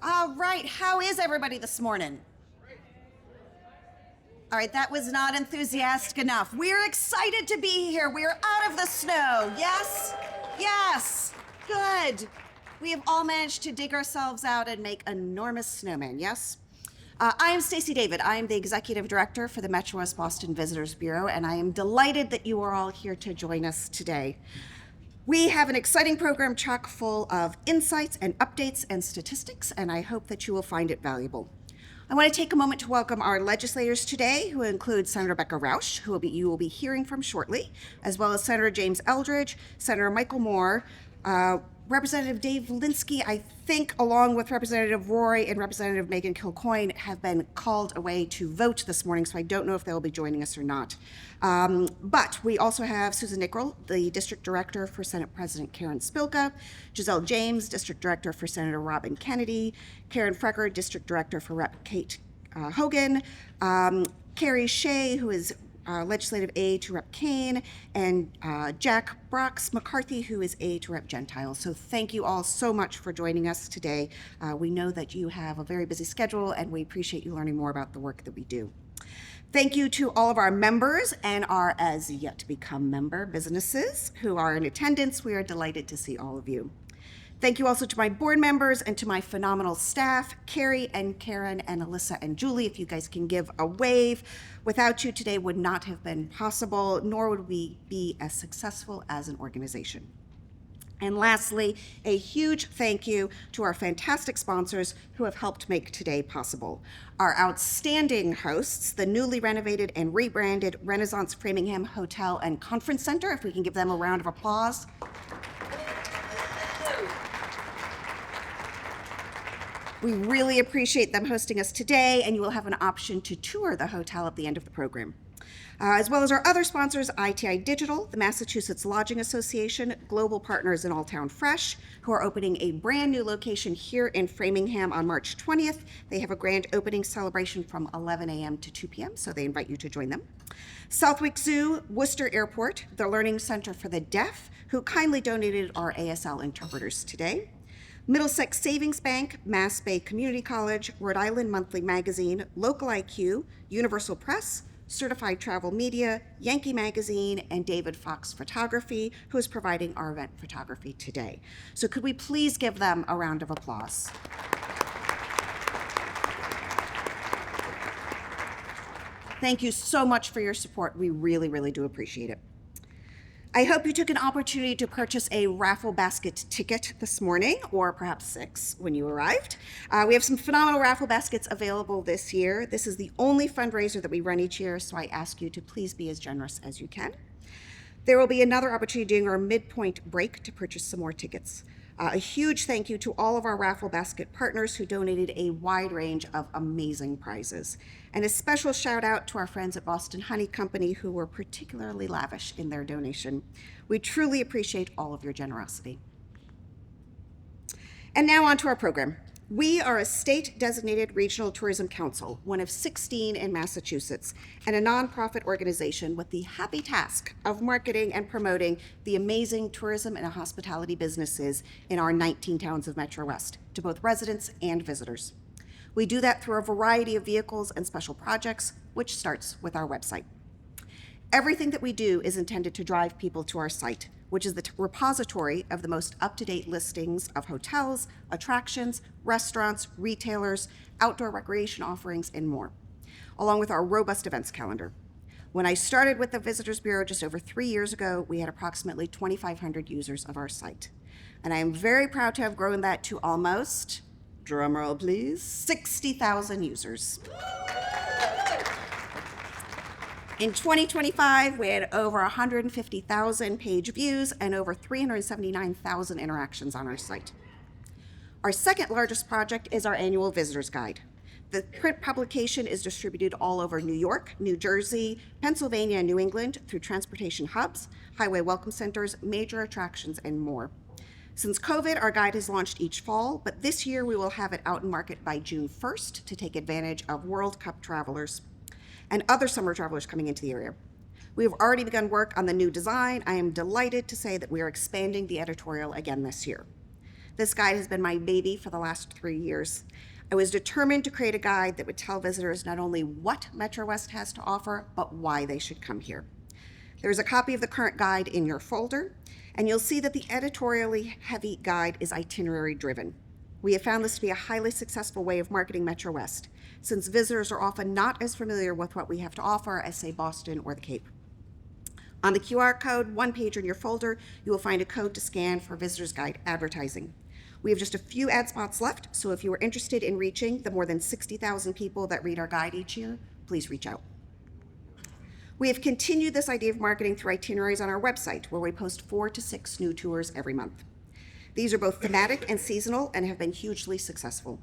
All right, how is everybody this morning? All right, that was not enthusiastic enough. We're excited to be here. We're out of the snow. Yes? Yes. Good. We have all managed to dig ourselves out and make enormous snowmen, yes? I am Stacy David. I am the Executive Director for the Metrowest Boston Visitors Bureau, and I am delighted that you are all here to join us today. We have an exciting program chock full of insights and updates and statistics, and I hope that you will find it valuable. I want to take a moment to welcome our legislators today, who include Senator Becca Rausch, who you will be hearing from shortly, as well as Senator James Eldridge, Senator Michael Moore, Representative Dave Linsky, I think, along with Representative Roy and Representative Megan Kilcoyne, have been called away to vote this morning, so I don't know if they'll be joining us or not. But we also have Susan Nickrell, the District Director for Senate President Karen Spilka, Giselle James, District Director for Senator Robin Kennedy, Karen Frecker, District Director for Rep. Kate Hogan, Carrie Shea, who is legislative aide to Rep. Kane, and Jack Brox McCarthy, who is aide to Rep. Gentile. So thank you all so much for joining us today. We know that you have a very busy schedule, and we appreciate you learning more about the work that we do. Thank you to all of our members and our as yet to become member businesses who are in attendance. We are delighted to see all of you. Thank you also to my board members and to my phenomenal staff, Carrie and Karen and Alyssa and Julie. If you guys can give a wave. Without you, today would not have been possible, nor would we be as successful as an organization. And lastly, a huge thank you to our fantastic sponsors who have helped make today possible. Our outstanding hosts, the newly renovated and rebranded Renaissance Framingham Hotel and Conference Center. If we can give them a round of applause. We really appreciate them hosting us today, and you will have an option to tour the hotel at the end of the program. As well as our other sponsors, ITI Digital, the Massachusetts Lodging Association, Global Partners in Alltown Fresh, who are opening a brand new location here in Framingham on March 20th. They have a grand opening celebration from 11 a.m. to 2 p.m., so they invite you to join them. Southwick Zoo, Worcester Airport, the Learning Center for the Deaf, who kindly donated our ASL interpreters today. Middlesex Savings Bank, Mass Bay Community College, Rhode Island Monthly Magazine, Local IQ, Universal Press, Certified Travel Media, Yankee Magazine, and David Fox Photography, who is providing our event photography today. So could we please give them a round of applause? Thank you so much for your support. We really, really do appreciate it. I hope you took an opportunity to purchase a raffle basket ticket this morning, or perhaps 6 when you arrived. We have some phenomenal raffle baskets available this year. This is the only fundraiser that we run each year, so I ask you to please be as generous as you can. There will be another opportunity during our midpoint break to purchase some more tickets. A huge thank you to all of our raffle basket partners who donated a wide range of amazing prizes. And a special shout out to our friends at Boston Honey Company who were particularly lavish in their donation. We truly appreciate all of your generosity. And now on to our program. We are a state-designated regional tourism council, one of 16 in Massachusetts, and a nonprofit organization with the happy task of marketing and promoting the amazing tourism and hospitality businesses in our 19 towns of Metro West to both residents and visitors. We do that through a variety of vehicles and special projects, which starts with our website. Everything that we do is intended to drive people to our site, which is the repository of the most up-to-date listings of hotels, attractions, restaurants, retailers, outdoor recreation offerings, and more, along with our robust events calendar. When I started with the Visitors Bureau just over 3 years ago, we had approximately 2,500 users of our site. And I am very proud to have grown that to almost, drumroll please, 60,000 users. In 2025, we had over 150,000 page views and over 379,000 interactions on our site. Our second largest project is our annual Visitor's Guide. The print publication is distributed all over New York, New Jersey, Pennsylvania, and New England through transportation hubs, highway welcome centers, major attractions, and more. Since COVID, our guide has launched each fall, but this year we will have it out in market by June 1st to take advantage of World Cup travelers and other summer travelers coming into the area. We have already begun work on the new design. I am delighted to say that we are expanding the editorial again this year. This guide has been my baby for the last 3 years. I was determined to create a guide that would tell visitors not only what Metrowest has to offer, but why they should come here. There's a copy of the current guide in your folder, and you'll see that the editorially heavy guide is itinerary driven. We have found this to be a highly successful way of marketing Metrowest, since visitors are often not as familiar with what we have to offer as, say, Boston or the Cape. On the QR code, one page in your folder, you will find a code to scan for Visitor's Guide advertising. We have just a few ad spots left, so if you are interested in reaching the more than 60,000 people that read our guide each year, please reach out. We have continued this idea of marketing through itineraries on our website, where we post 4 to 6 new tours every month. These are both thematic and seasonal and have been hugely successful.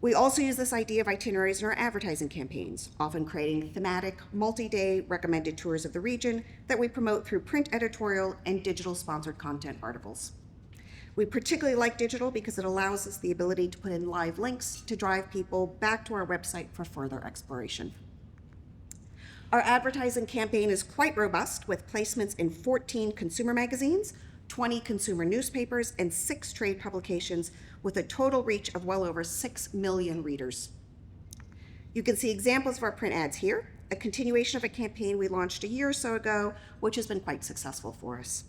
We also use this idea of itineraries in our advertising campaigns, often creating thematic, multi-day recommended tours of the region that we promote through print editorial and digital sponsored content articles. We particularly like digital because it allows us the ability to put in live links to drive people back to our website for further exploration. Our advertising campaign is quite robust, with placements in 14 consumer magazines, 20 consumer newspapers, and 6 trade publications, with a total reach of well over 6 million readers. You can see examples of our print ads here, a continuation of a campaign we launched a year or so ago, which has been quite successful for us.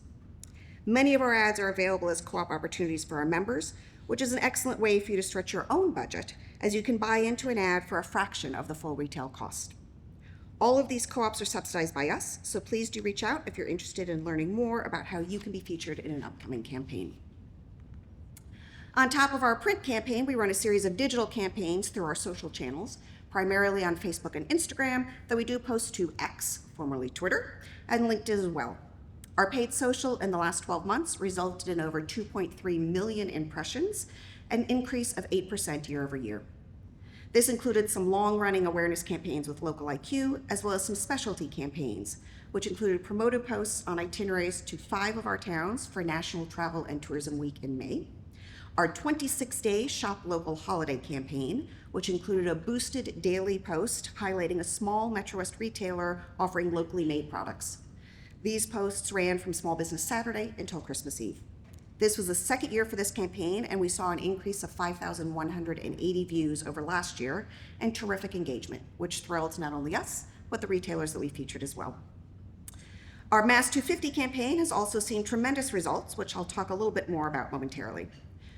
Many of our ads are available as co-op opportunities for our members, which is an excellent way for you to stretch your own budget, as you can buy into an ad for a fraction of the full retail cost. All of these co-ops are subsidized by us, so please do reach out if you're interested in learning more about how you can be featured in an upcoming campaign. On top of our print campaign, we run a series of digital campaigns through our social channels, primarily on Facebook and Instagram, though we do post to X, formerly Twitter, and LinkedIn as well. Our paid social in the last 12 months resulted in over 2.3 million impressions, an increase of 8% year over year. This included some long-running awareness campaigns with Local IQ, as well as some specialty campaigns, which included promoted posts on itineraries to 5 of our towns for National Travel and Tourism Week in May, our 26-day Shop Local holiday campaign, which included a boosted daily post highlighting a small Metrowest retailer offering locally made products. These posts ran from Small Business Saturday until Christmas Eve. This was the second year for this campaign, and we saw an increase of 5,180 views over last year and terrific engagement, which thrilled not only us, but the retailers that we featured as well. Our Mass 250 campaign has also seen tremendous results, which I'll talk a little bit more about momentarily.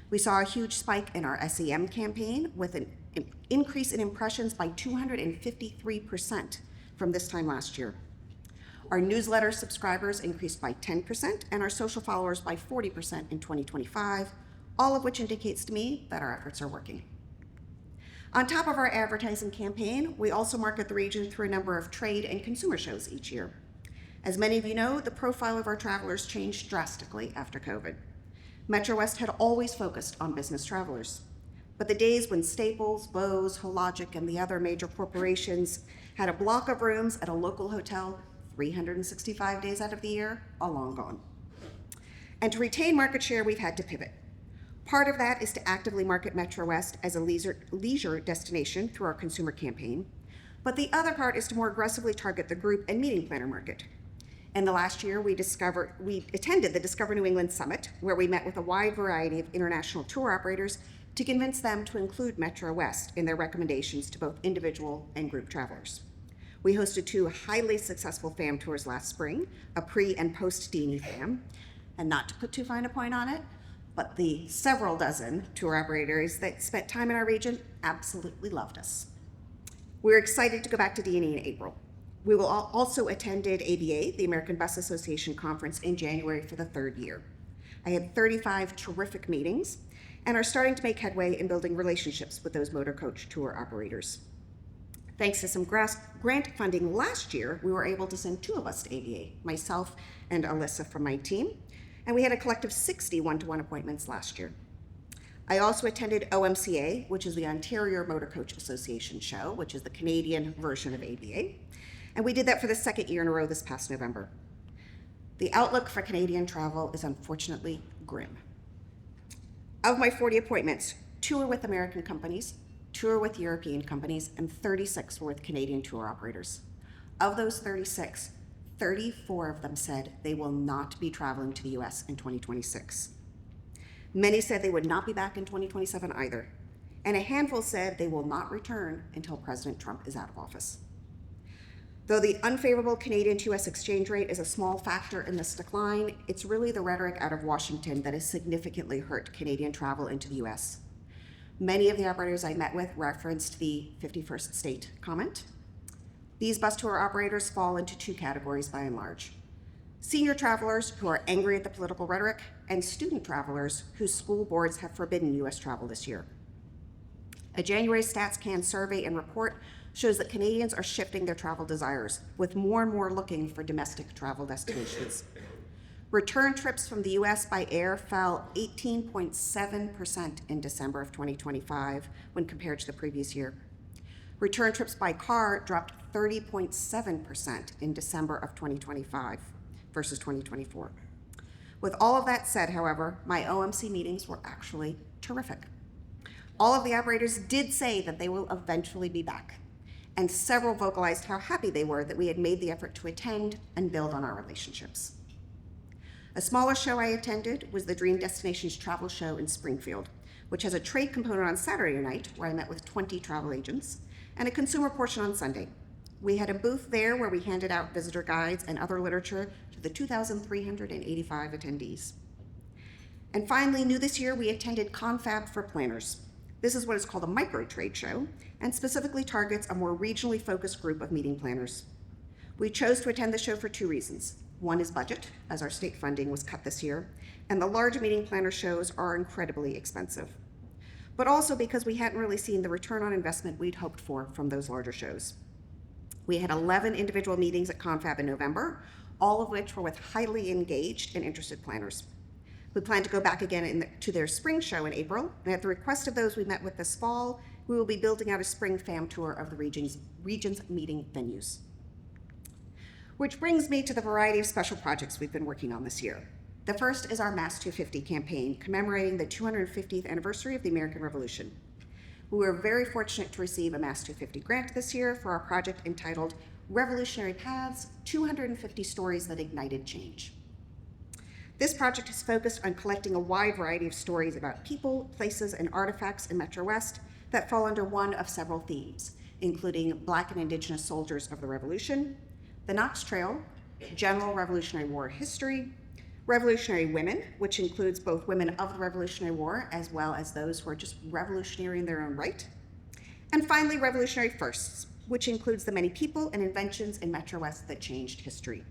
We saw a huge spike in our SEM campaign with an increase in impressions by 253% from this time last year. Our newsletter subscribers increased by 10% and our social followers by 40% in 2025, all of which indicates to me that our efforts are working. On top of our advertising campaign, we also market the region through a number of trade and consumer shows each year. As many of you know, the profile of our travelers changed drastically after COVID. Metrowest had always focused on business travelers, but the days when Staples, Bose, Hologic, and the other major corporations had a block of rooms at a local hotel 365 days out of the year are long gone. And to retain market share, we've had to pivot. Part of that is to actively market Metrowest as a leisure destination through our consumer campaign, but the other part is to more aggressively target the group and meeting planner market. In the last year, we attended the Discover New England Summit, where we met with a wide variety of international tour operators to convince them to include Metrowest in their recommendations to both individual and group travelers. We hosted 2 highly successful FAM tours last spring, a pre and post D&E FAM, and not to put too fine a point on it, but the several dozen tour operators that spent time in our region absolutely loved us. We're excited to go back to D&E in April. We will also attended ABA, the American Bus Association conference, in January for the 3rd year. I had 35 terrific meetings and are starting to make headway in building relationships with those motor coach tour operators. Thanks to some grant funding last year, we were able to send 2 of us to ABA, myself and Alyssa from my team, and we had a collective 60 one-to-one appointments last year. I also attended OMCA, which is the Ontario Motor Coach Association show, which is the Canadian version of ABA, and we did that for the 2nd year in a row this past November. The outlook for Canadian travel is unfortunately grim. Of my 40 appointments, 2 were with American companies, 2 were with European companies, and 36 were with Canadian tour operators. Of those 36, 34 of them said they will not be traveling to the US in 2026. Many said they would not be back in 2027 either, and a handful said they will not return until President Trump is out of office. Though the unfavorable Canadian to US exchange rate is a small factor in this decline, it's really the rhetoric out of Washington that has significantly hurt Canadian travel into the US. Many of the operators I met with referenced the 51st state comment. These bus tour operators fall into two categories by and large: senior travelers who are angry at the political rhetoric, and student travelers whose school boards have forbidden US travel this year. A January StatsCan survey and report shows that Canadians are shifting their travel desires, with more and more looking for domestic travel destinations. Return trips from the US by air fell 18.7% in December of 2025 when compared to the previous year. Return trips by car dropped 30.7% in December of 2025 versus 2024. With all of that said, however, my OMC meetings were actually terrific. All of the operators did say that they will eventually be back, and several vocalized how happy they were that we had made the effort to attend and build on our relationships. A smaller show I attended was the Dream Destinations Travel Show in Springfield, which has a trade component on Saturday night, where I met with 20 travel agents, and a consumer portion on Sunday. We had a booth there where we handed out visitor guides and other literature to the 2,385 attendees. And finally, new this year, we attended Confab for Planners. This is what is called a micro trade show, and specifically targets a more regionally focused group of meeting planners. We chose to attend the show for two reasons. One is budget, as our state funding was cut this year, and the large meeting planner shows are incredibly expensive. But also because we hadn't really seen the return on investment we'd hoped for from those larger shows. We had 11 individual meetings at Confab in November, all of which were with highly engaged and interested planners. We plan to go back again to their spring show in April, and at the request of those we met with this fall, we will be building out a spring fam tour of the region's meeting venues. Which brings me to the variety of special projects we've been working on this year. The first is our Mass 250 campaign, commemorating the 250th anniversary of the American Revolution. We were very fortunate to receive a Mass 250 grant this year for our project entitled Revolutionary Paths, 250 Stories That Ignited Change. This project is focused on collecting a wide variety of stories about people, places, and artifacts in Metrowest that fall under one of several themes, including Black and Indigenous soldiers of the Revolution, the Knox Trail, general Revolutionary War history, revolutionary women, which includes both women of the Revolutionary War as well as those who are just revolutionary in their own right, and finally, revolutionary firsts, which includes the many people and inventions in Metrowest that changed history.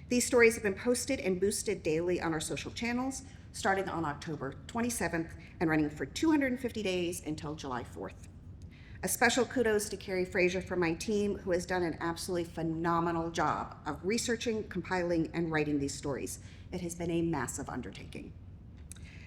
These stories have been posted and boosted daily on our social channels, starting on October 27th and running for 250 days until July 4th. A special kudos to Carrie Fraser from my team, who has done an absolutely phenomenal job of researching, compiling, and writing these stories. It has been a massive undertaking.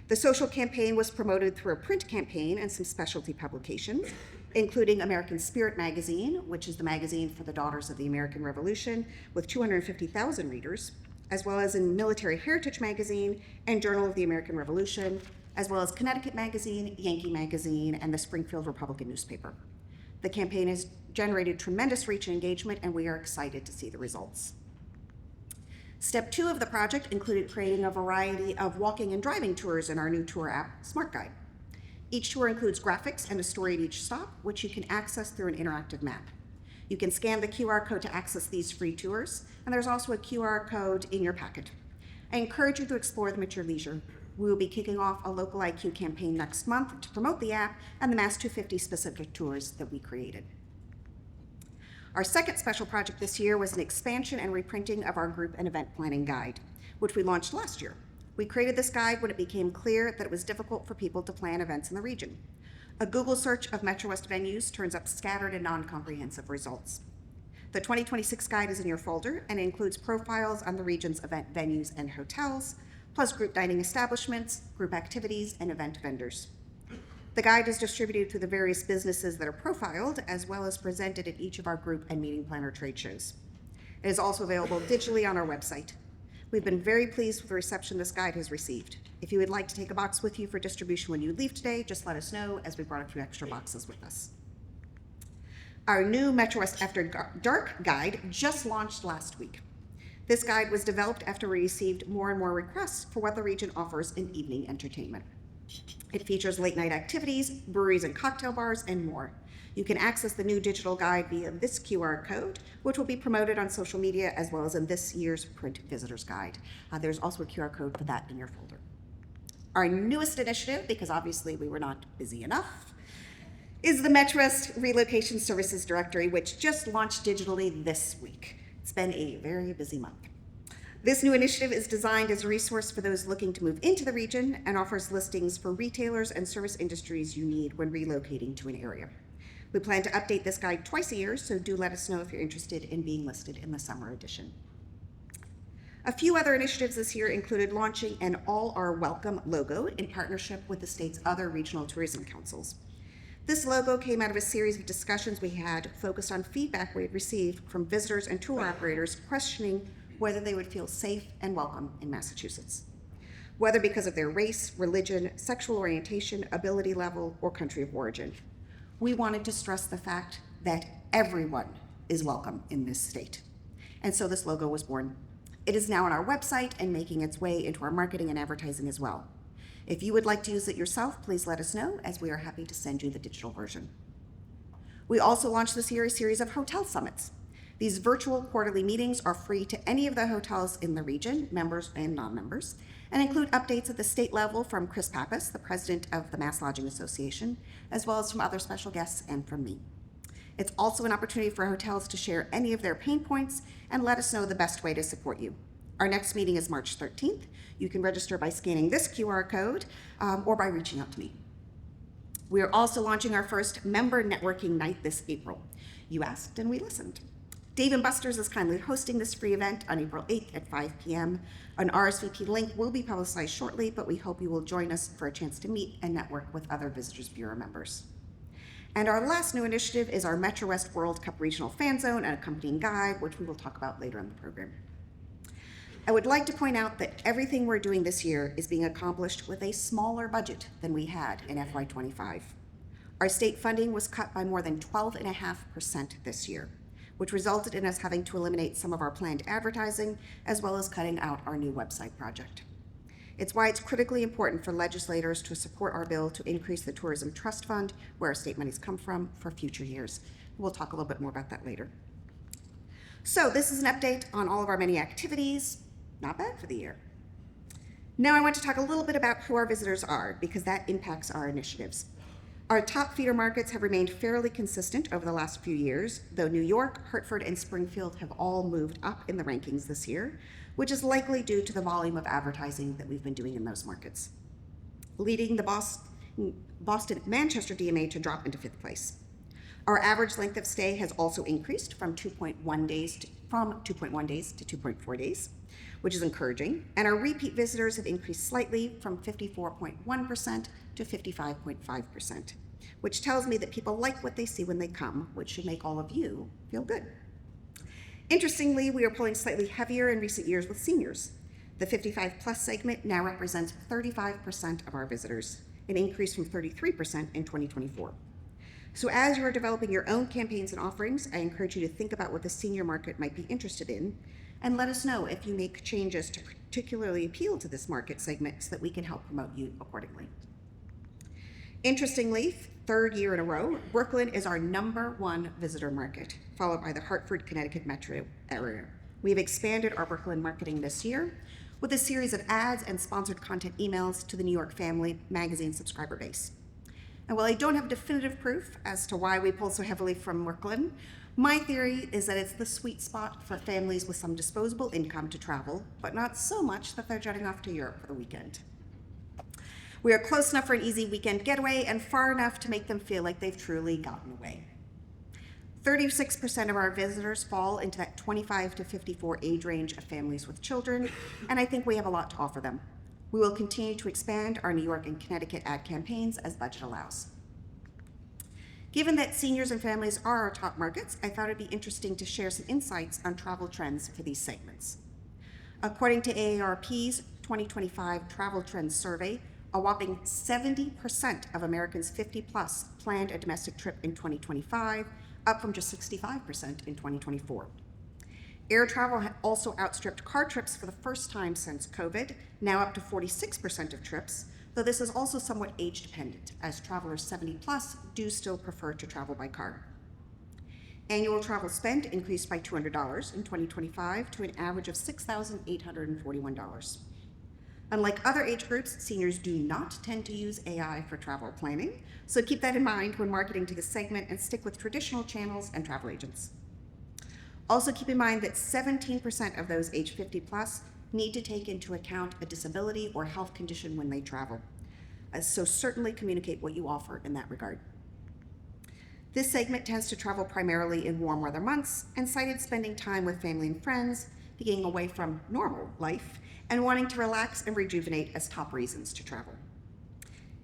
The social campaign was promoted through a print campaign and some specialty publications, including American Spirit magazine, which is the magazine for the Daughters of the American Revolution, with 250,000 readers, as well as in Military Heritage magazine and Journal of the American Revolution, as well as Connecticut magazine, Yankee magazine, and the Springfield Republican newspaper. The campaign has generated tremendous reach and engagement, and we are excited to see the results. Step 2 of the project included creating a variety of walking and driving tours in our new tour app, Smart Guide. Each tour includes graphics and a story at each stop, which you can access through an interactive map. You can scan the QR code to access these free tours, and there's also a QR code in your packet. I encourage you to explore them at your leisure. We will be kicking off a local IQ campaign next month to promote the app and the Mass 250 specific tours that we created. Our second special project this year was an expansion and reprinting of our group and event planning guide, which we launched last year. We created this guide when it became clear that it was difficult for people to plan events in the region. A Google search of Metrowest venues turns up scattered and non-comprehensive results. The 2026 guide is in your folder and includes profiles on the region's event venues and hotels, plus group dining establishments, group activities, and event vendors. The guide is distributed to the various businesses that are profiled, as well as presented at each of our group and meeting planner trade shows. It is also available digitally on our website. We've been very pleased with the reception this guide has received. If you would like to take a box with you for distribution when you leave today, just let us know, as we brought a few extra boxes with us. Our new Metrowest After Dark guide just launched last week. This guide was developed after we received more and more requests for what the region offers in evening entertainment. It features late night activities, breweries and cocktail bars, and more. You can access the new digital guide via this QR code, which will be promoted on social media as well as in this year's print visitor's guide. There's also a QR code for that in your folder. Our newest initiative, because obviously we were not busy enough, is the Metrowest Relocation Services Directory, which just launched digitally this week. It's been a very busy month. This new initiative is designed as a resource for those looking to move into the region and offers listings for retailers and service industries you need when relocating to an area. We plan to update this guide twice a year, so do let us know if you're interested in being listed in the summer edition. A few other initiatives this year included launching an All Are Welcome logo in partnership with the state's other regional tourism councils. This logo came out of a series of discussions we had focused on feedback we had received from visitors and tour operators questioning whether they would feel safe and welcome in Massachusetts, whether because of their race, religion, sexual orientation, ability level, or country of origin. We wanted to stress the fact that everyone is welcome in this state. And so this logo was born. It is now on our website and making its way into our marketing and advertising as well. If you would like to use it yourself, please let us know, as we are happy to send you the digital version. We also launched this year a series of hotel summits. These virtual quarterly meetings are free to any of the hotels in the region, members and non-members, and include updates at the state level from Chris Pappas, the president of the Mass Lodging Association, as well as from other special guests and from me. It's also an opportunity for hotels to share any of their pain points and let us know the best way to support you. Our next meeting is March 13th. You can register by scanning this QR code or by reaching out to me. We are also launching our first member networking night this April. You asked and we listened. Dave & Buster's is kindly hosting this free event on April 8th at 5 p.m. An RSVP link will be publicized shortly, but we hope you will join us for a chance to meet and network with other Visitors Bureau members. And our last new initiative is our Metrowest World Cup Regional Fan Zone and accompanying guide, which we will talk about later in the program. I would like to point out that everything we're doing this year is being accomplished with a smaller budget than we had in FY25. Our state funding was cut by more than 12.5% this year, which resulted in us having to eliminate some of our planned advertising, as well as cutting out our new website project. It's why it's critically important for legislators to support our bill to increase the Tourism Trust Fund, where our state monies come from, for future years. We'll talk a little bit more about that later. So this is an update on all of our many activities. Not bad for the year. Now I want to talk a little bit about who our visitors are, because that impacts our initiatives. Our top feeder markets have remained fairly consistent over the last few years, though New York, Hartford, and Springfield have all moved up in the rankings this year, which is likely due to the volume of advertising that we've been doing in those markets, leading the Boston-Manchester DMA to drop into 5th place. Our average length of stay has also increased from 2.1 days to 2.4 days, which is encouraging, and our repeat visitors have increased slightly from 54.1% to 55.5%, which tells me that people like what they see when they come, which should make all of you feel good. Interestingly, we are pulling slightly heavier in recent years with seniors. The 55 plus segment now represents 35% of our visitors, an increase from 33% in 2024. So as you are developing your own campaigns and offerings, I encourage you to think about what the senior market might be interested in, and let us know if you make changes to particularly appeal to this market segment so that we can help promote you accordingly. Interestingly, 3rd year in a row, Brooklyn is our #1 visitor market, followed by the Hartford, Connecticut metro area. We have expanded our Brooklyn marketing this year with a series of ads and sponsored content emails to the New York Family magazine subscriber base. And while I don't have definitive proof as to why we pull so heavily from Brooklyn, my theory is that it's the sweet spot for families with some disposable income to travel, but not so much that they're jetting off to Europe for the weekend. We are close enough for an easy weekend getaway and far enough to make them feel like they've truly gotten away. 36% of our visitors fall into that 25 to 54 age range of families with children, and I think we have a lot to offer them. We will continue to expand our New York and Connecticut ad campaigns as budget allows. Given that seniors and families are our top markets, I thought it'd be interesting to share some insights on travel trends for these segments. According to AARP's 2025 Travel Trends Survey, a whopping 70% of Americans 50 plus planned a domestic trip in 2025, up from just 65% in 2024. Air travel also outstripped car trips for the first time since COVID, now up to 46% of trips, though this is also somewhat age dependent, as travelers 70 plus do still prefer to travel by car. Annual travel spend increased by $200 in 2025 to an average of $6,841. Unlike other age groups, seniors do not tend to use AI for travel planning, so keep that in mind when marketing to this segment and stick with traditional channels and travel agents. Also keep in mind that 17% of those age 50 plus need to take into account a disability or health condition when they travel. So certainly communicate what you offer in that regard. This segment tends to travel primarily in warm weather months and cited spending time with family and friends, being away from normal life, and wanting to relax and rejuvenate as top reasons to travel.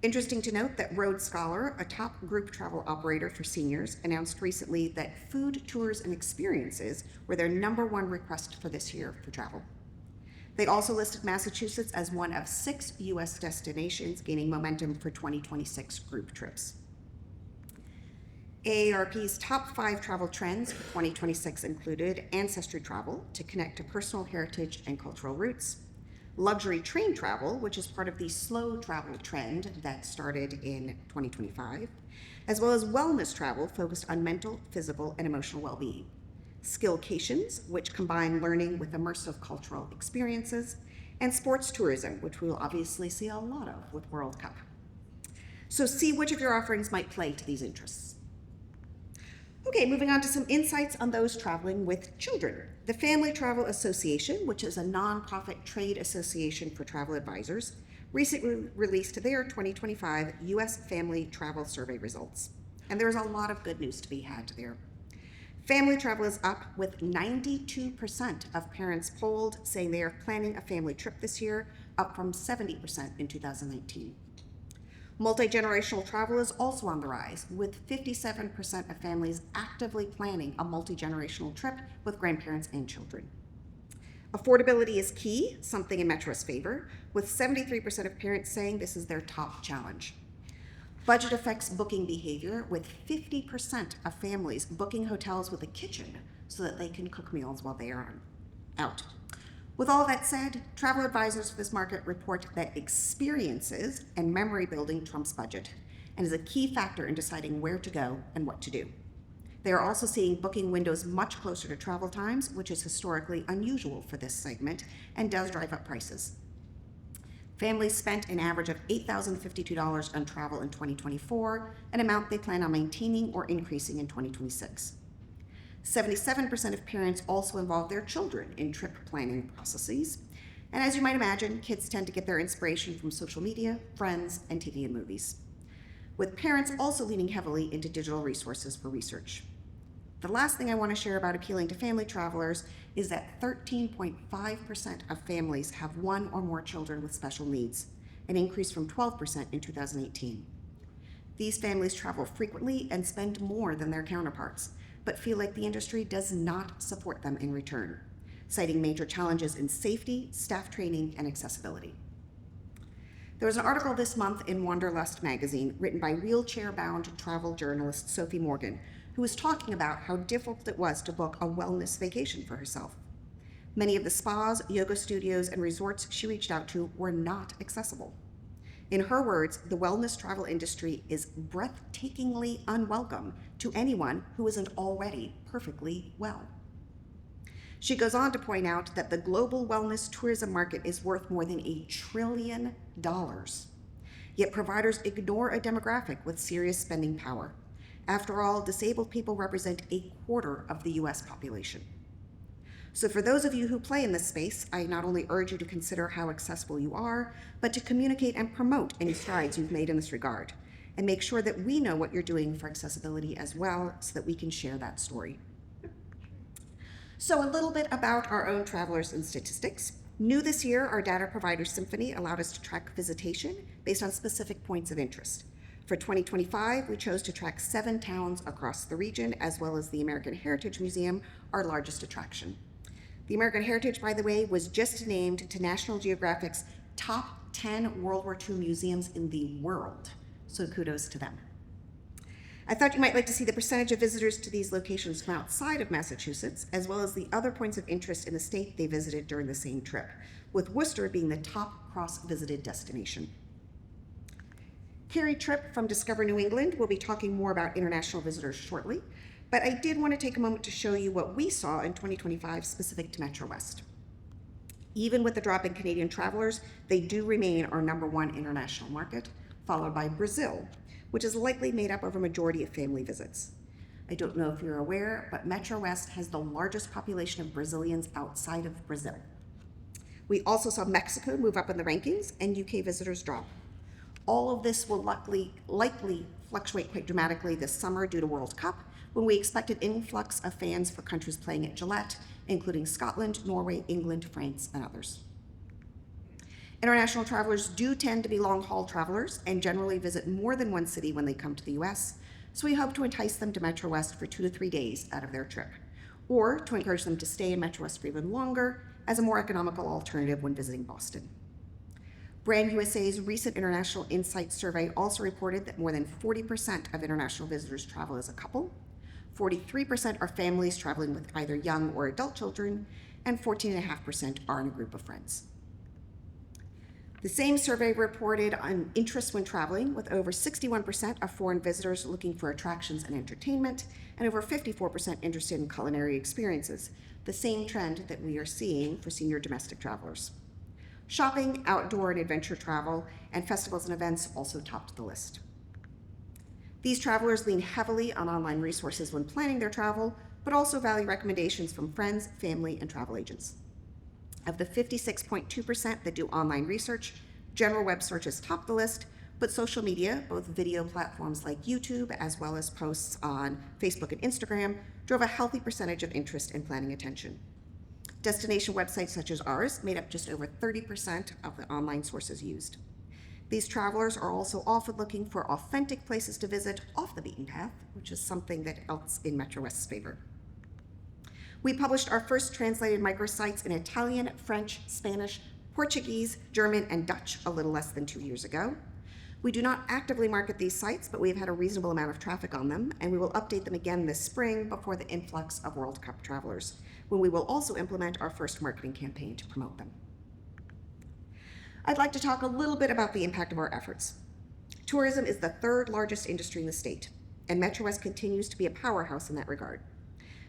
Interesting to note that Road Scholar, a top group travel operator for seniors, announced recently that food, tours, and experiences were their #1 request for this year for travel. They also listed Massachusetts as one of 6 U.S. destinations gaining momentum for 2026 group trips. AARP's top 5 travel trends for 2026 included ancestry travel to connect to personal heritage and cultural roots, luxury train travel, which is part of the slow travel trend that started in 2025, as well as wellness travel focused on mental, physical, and emotional well-being, skillcations, which combine learning with immersive cultural experiences, and sports tourism, which we will obviously see a lot of with World Cup. So see which of your offerings might play to these interests. Okay, moving on to some insights on those traveling with children. The Family Travel Association, which is a nonprofit trade association for travel advisors, recently released their 2025 U.S. Family Travel Survey results. And there's a lot of good news to be had there. Family travel is up, with 92% of parents polled saying they are planning a family trip this year, up from 70% in 2019. Multi-generational travel is also on the rise, with 57% of families actively planning a multi-generational trip with grandparents and children. Affordability is key, something in Metrowest's favor, with 73% of parents saying this is their top challenge. Budget affects booking behavior, with 50% of families booking hotels with a kitchen so that they can cook meals while they are out. With all that said, travel advisors for this market report that experiences and memory building trumps budget and is a key factor in deciding where to go and what to do. They are also seeing booking windows much closer to travel times, which is historically unusual for this segment and does drive up prices. Families spent an average of $8,052 on travel in 2024, an amount they plan on maintaining or increasing in 2026. 77% of parents also involve their children in trip planning processes. And as you might imagine, kids tend to get their inspiration from social media, friends, and TV and movies, with parents also leaning heavily into digital resources for research. The last thing I want to share about appealing to family travelers is that 13.5% of families have 1 or more children with special needs, an increase from 12% in 2018. These families travel frequently and spend more than their counterparts, but feel like the industry does not support them in return, citing major challenges in safety, staff training, and accessibility. There was an article this month in Wanderlust magazine written by wheelchair-bound travel journalist Sophie Morgan, who was talking about how difficult it was to book a wellness vacation for herself. Many of the spas, yoga studios, and resorts she reached out to were not accessible. In her words, the wellness travel industry is breathtakingly unwelcome to anyone who isn't already perfectly well. She goes on to point out that the global wellness tourism market is worth more than $1 trillion. Yet providers ignore a demographic with serious spending power. After all, disabled people represent 1/4 of the US population. So for those of you who play in this space, I not only urge you to consider how accessible you are, but to communicate and promote any strides you've made in this regard, and make sure that we know what you're doing for accessibility as well, so that we can share that story. So a little bit about our own travelers and statistics. New this year, our data provider Symphony allowed us to track visitation based on specific points of interest. For 2025, we chose to track 7 towns across the region, as well as the American Heritage Museum, our largest attraction. The American Heritage, by the way, was just named to National Geographic's top 10 World War II museums in the world, so kudos to them. I thought you might like to see the percentage of visitors to these locations from outside of Massachusetts, as well as the other points of interest in the state they visited during the same trip, with Worcester being the top cross-visited destination. Carrie Tripp from Discover New England will be talking more about international visitors shortly, but I did want to take a moment to show you what we saw in 2025 specific to Metrowest. Even with the drop in Canadian travelers, they do remain our #1 international market, followed by Brazil, which is likely made up of a majority of family visits. I don't know if you're aware, but Metrowest has the largest population of Brazilians outside of Brazil. We also saw Mexico move up in the rankings and UK visitors drop. All of this will likely fluctuate quite dramatically this summer due to World Cup, when we expect an influx of fans for countries playing at Gillette, including Scotland, Norway, England, France, and others. International travelers do tend to be long-haul travelers and generally visit more than one city when they come to the US, so we hope to entice them to Metrowest for 2 to 3 days out of their trip, or to encourage them to stay in Metrowest for even longer as a more economical alternative when visiting Boston. Brand USA's recent International Insights survey also reported that more than 40% of international visitors travel as a couple, 43% are families traveling with either young or adult children, and 14.5% are in a group of friends. The same survey reported on interest when traveling, with over 61% of foreign visitors looking for attractions and entertainment, and over 54% interested in culinary experiences, the same trend that we are seeing for senior domestic travelers. Shopping, outdoor and adventure travel, and festivals and events also topped the list. These travelers lean heavily on online resources when planning their travel, but also value recommendations from friends, family, and travel agents. Of the 56.2% that do online research, general web searches top the list, but social media, both video platforms like YouTube as well as posts on Facebook and Instagram, drove a healthy percentage of interest in planning attention. Destination websites such as ours made up just over 30% of the online sources used. These travelers are also often looking for authentic places to visit off the beaten path, which is something that else in Metrowest's favor. We published our first translated microsites in Italian, French, Spanish, Portuguese, German, and Dutch a little less than 2 years ago. We do not actively market these sites, but we have had a reasonable amount of traffic on them, and we will update them again this spring before the influx of World Cup travelers, when we will also implement our first marketing campaign to promote them. I'd like to talk a little bit about the impact of our efforts. Tourism is the third largest industry in the state, and Metrowest continues to be a powerhouse in that regard.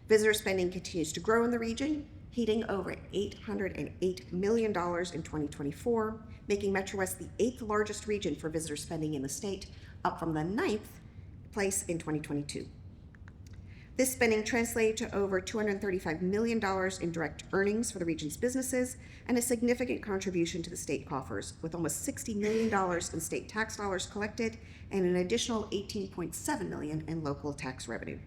Visitor spending continues to grow in the region, hitting over $808 million in 2024, making Metrowest the 8th largest region for visitor spending in the state, up from the 9th place in 2022. This spending translated to over $235 million in direct earnings for the region's businesses and a significant contribution to the state coffers, with almost $60 million in state tax dollars collected and an additional $18.7 million in local tax revenue.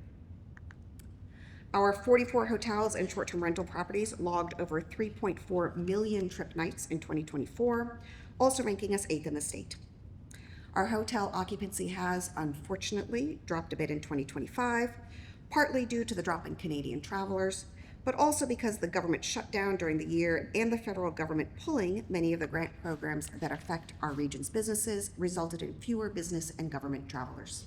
Our 44 hotels and short-term rental properties logged over 3.4 million trip nights in 2024, also ranking us 8th in the state. Our hotel occupancy has, unfortunately, dropped a bit in 2025, partly due to the drop in Canadian travelers, but also because the government shut down during the year and the federal government pulling many of the grant programs that affect our region's businesses resulted in fewer business and government travelers.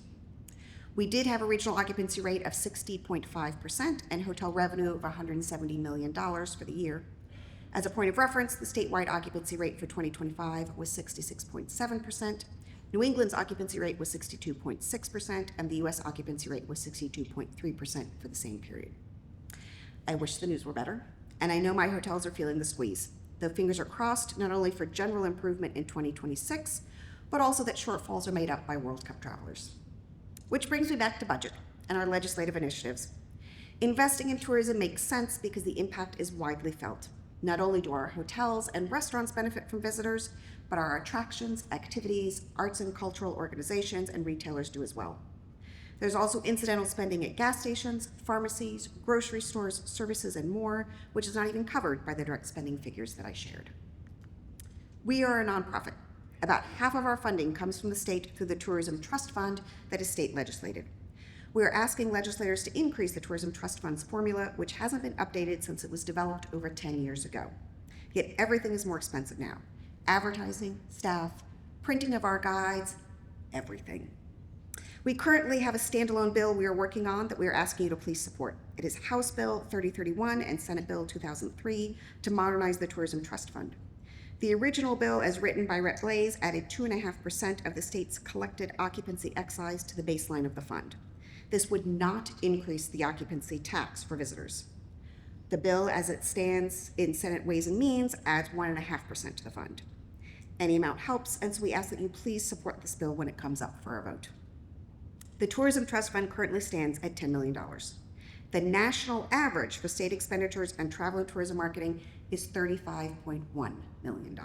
We did have a regional occupancy rate of 60.5% and hotel revenue of $170 million for the year. As a point of reference, the statewide occupancy rate for 2025 was 66.7%. New England's occupancy rate was 62.6%, and the US occupancy rate was 62.3% for the same period. I wish the news were better, and I know my hotels are feeling the squeeze, though fingers are crossed not only for general improvement in 2026, but also that shortfalls are made up by World Cup travelers. Which brings me back to budget and our legislative initiatives. Investing in tourism makes sense because the impact is widely felt. Not only do our hotels and restaurants benefit from visitors, but our attractions, activities, arts and cultural organizations, and retailers do as well. There's also incidental spending at gas stations, pharmacies, grocery stores, services, and more, which is not even covered by the direct spending figures that I shared. We are a nonprofit. About half of our funding comes from the state through the Tourism Trust Fund that is state legislated. We are asking legislators to increase the Tourism Trust Fund's formula, which hasn't been updated since it was developed over 10 years ago. Yet everything is more expensive now. Advertising, staff, printing of our guides, everything. We currently have a standalone bill we are working on that we are asking you to please support. It is House Bill 3031 and Senate Bill 2003 to modernize the Tourism Trust Fund. The original bill, as written by Rep. Blaze, added 2.5% of the state's collected occupancy excise to the baseline of the fund. This would not increase the occupancy tax for visitors. The bill, as it stands in Senate Ways and Means, adds 1.5% to the fund. Any amount helps, and so we ask that you please support this bill when it comes up for a vote. The Tourism Trust Fund currently stands at $10 million. The national average for state expenditures on travel and tourism marketing is $35.1 million.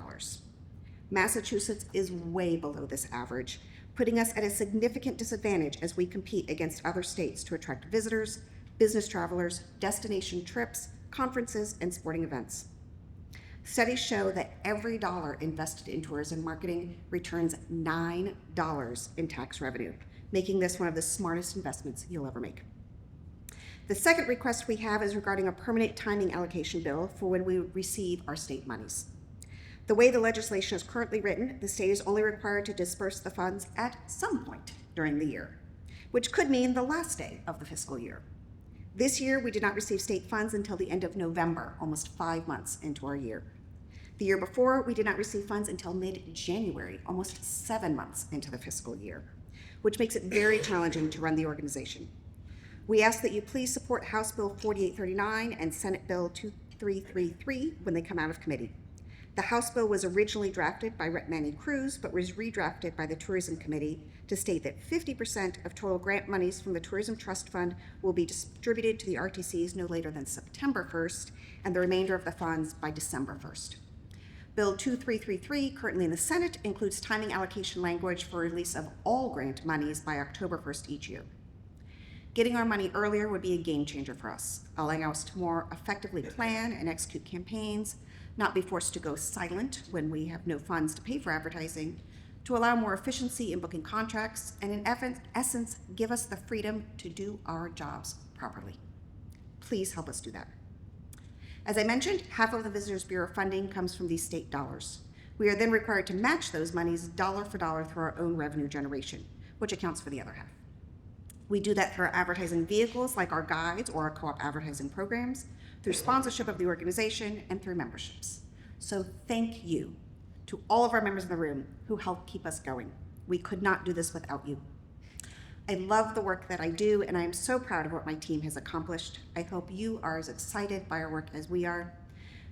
Massachusetts is way below this average, putting us at a significant disadvantage as we compete against other states to attract visitors, business travelers, destination trips, conferences, and sporting events. Studies show that every dollar invested in tourism marketing returns $9 in tax revenue, making this one of the smartest investments you'll ever make. The second request we have is regarding a permanent timing allocation bill for when we receive our state monies. The way the legislation is currently written, the state is only required to disperse the funds at some point during the year, which could mean the last day of the fiscal year. This year, we did not receive state funds until the end of November, almost 5 months into our year. The year before, we did not receive funds until mid-January, almost 7 months into the fiscal year, which makes it very challenging to run the organization. We ask that you please support House Bill 4839 and Senate Bill 2333 when they come out of committee. The House bill was originally drafted by Rep. Manny Cruz, but was redrafted by the Tourism Committee to state that 50% of total grant monies from the Tourism Trust Fund will be distributed to the RTCs no later than September 1st, and the remainder of the funds by December 1st. Bill 2333, currently in the Senate, includes timing allocation language for release of all grant monies by October 1st each year. Getting our money earlier would be a game changer for us, allowing us to more effectively plan and execute campaigns, not be forced to go silent when we have no funds to pay for advertising, to allow more efficiency in booking contracts, and in essence, give us the freedom to do our jobs properly. Please help us do that. As I mentioned, half of the Visitors Bureau funding comes from these state dollars. We are then required to match those monies dollar for dollar through our own revenue generation, which accounts for the other half. We do that through our advertising vehicles like our guides or our co-op advertising programs, through sponsorship of the organization, and through memberships. So thank you to all of our members in the room who help keep us going. We could not do this without you. I love the work that I do, and I am so proud of what my team has accomplished. I hope you are as excited by our work as we are.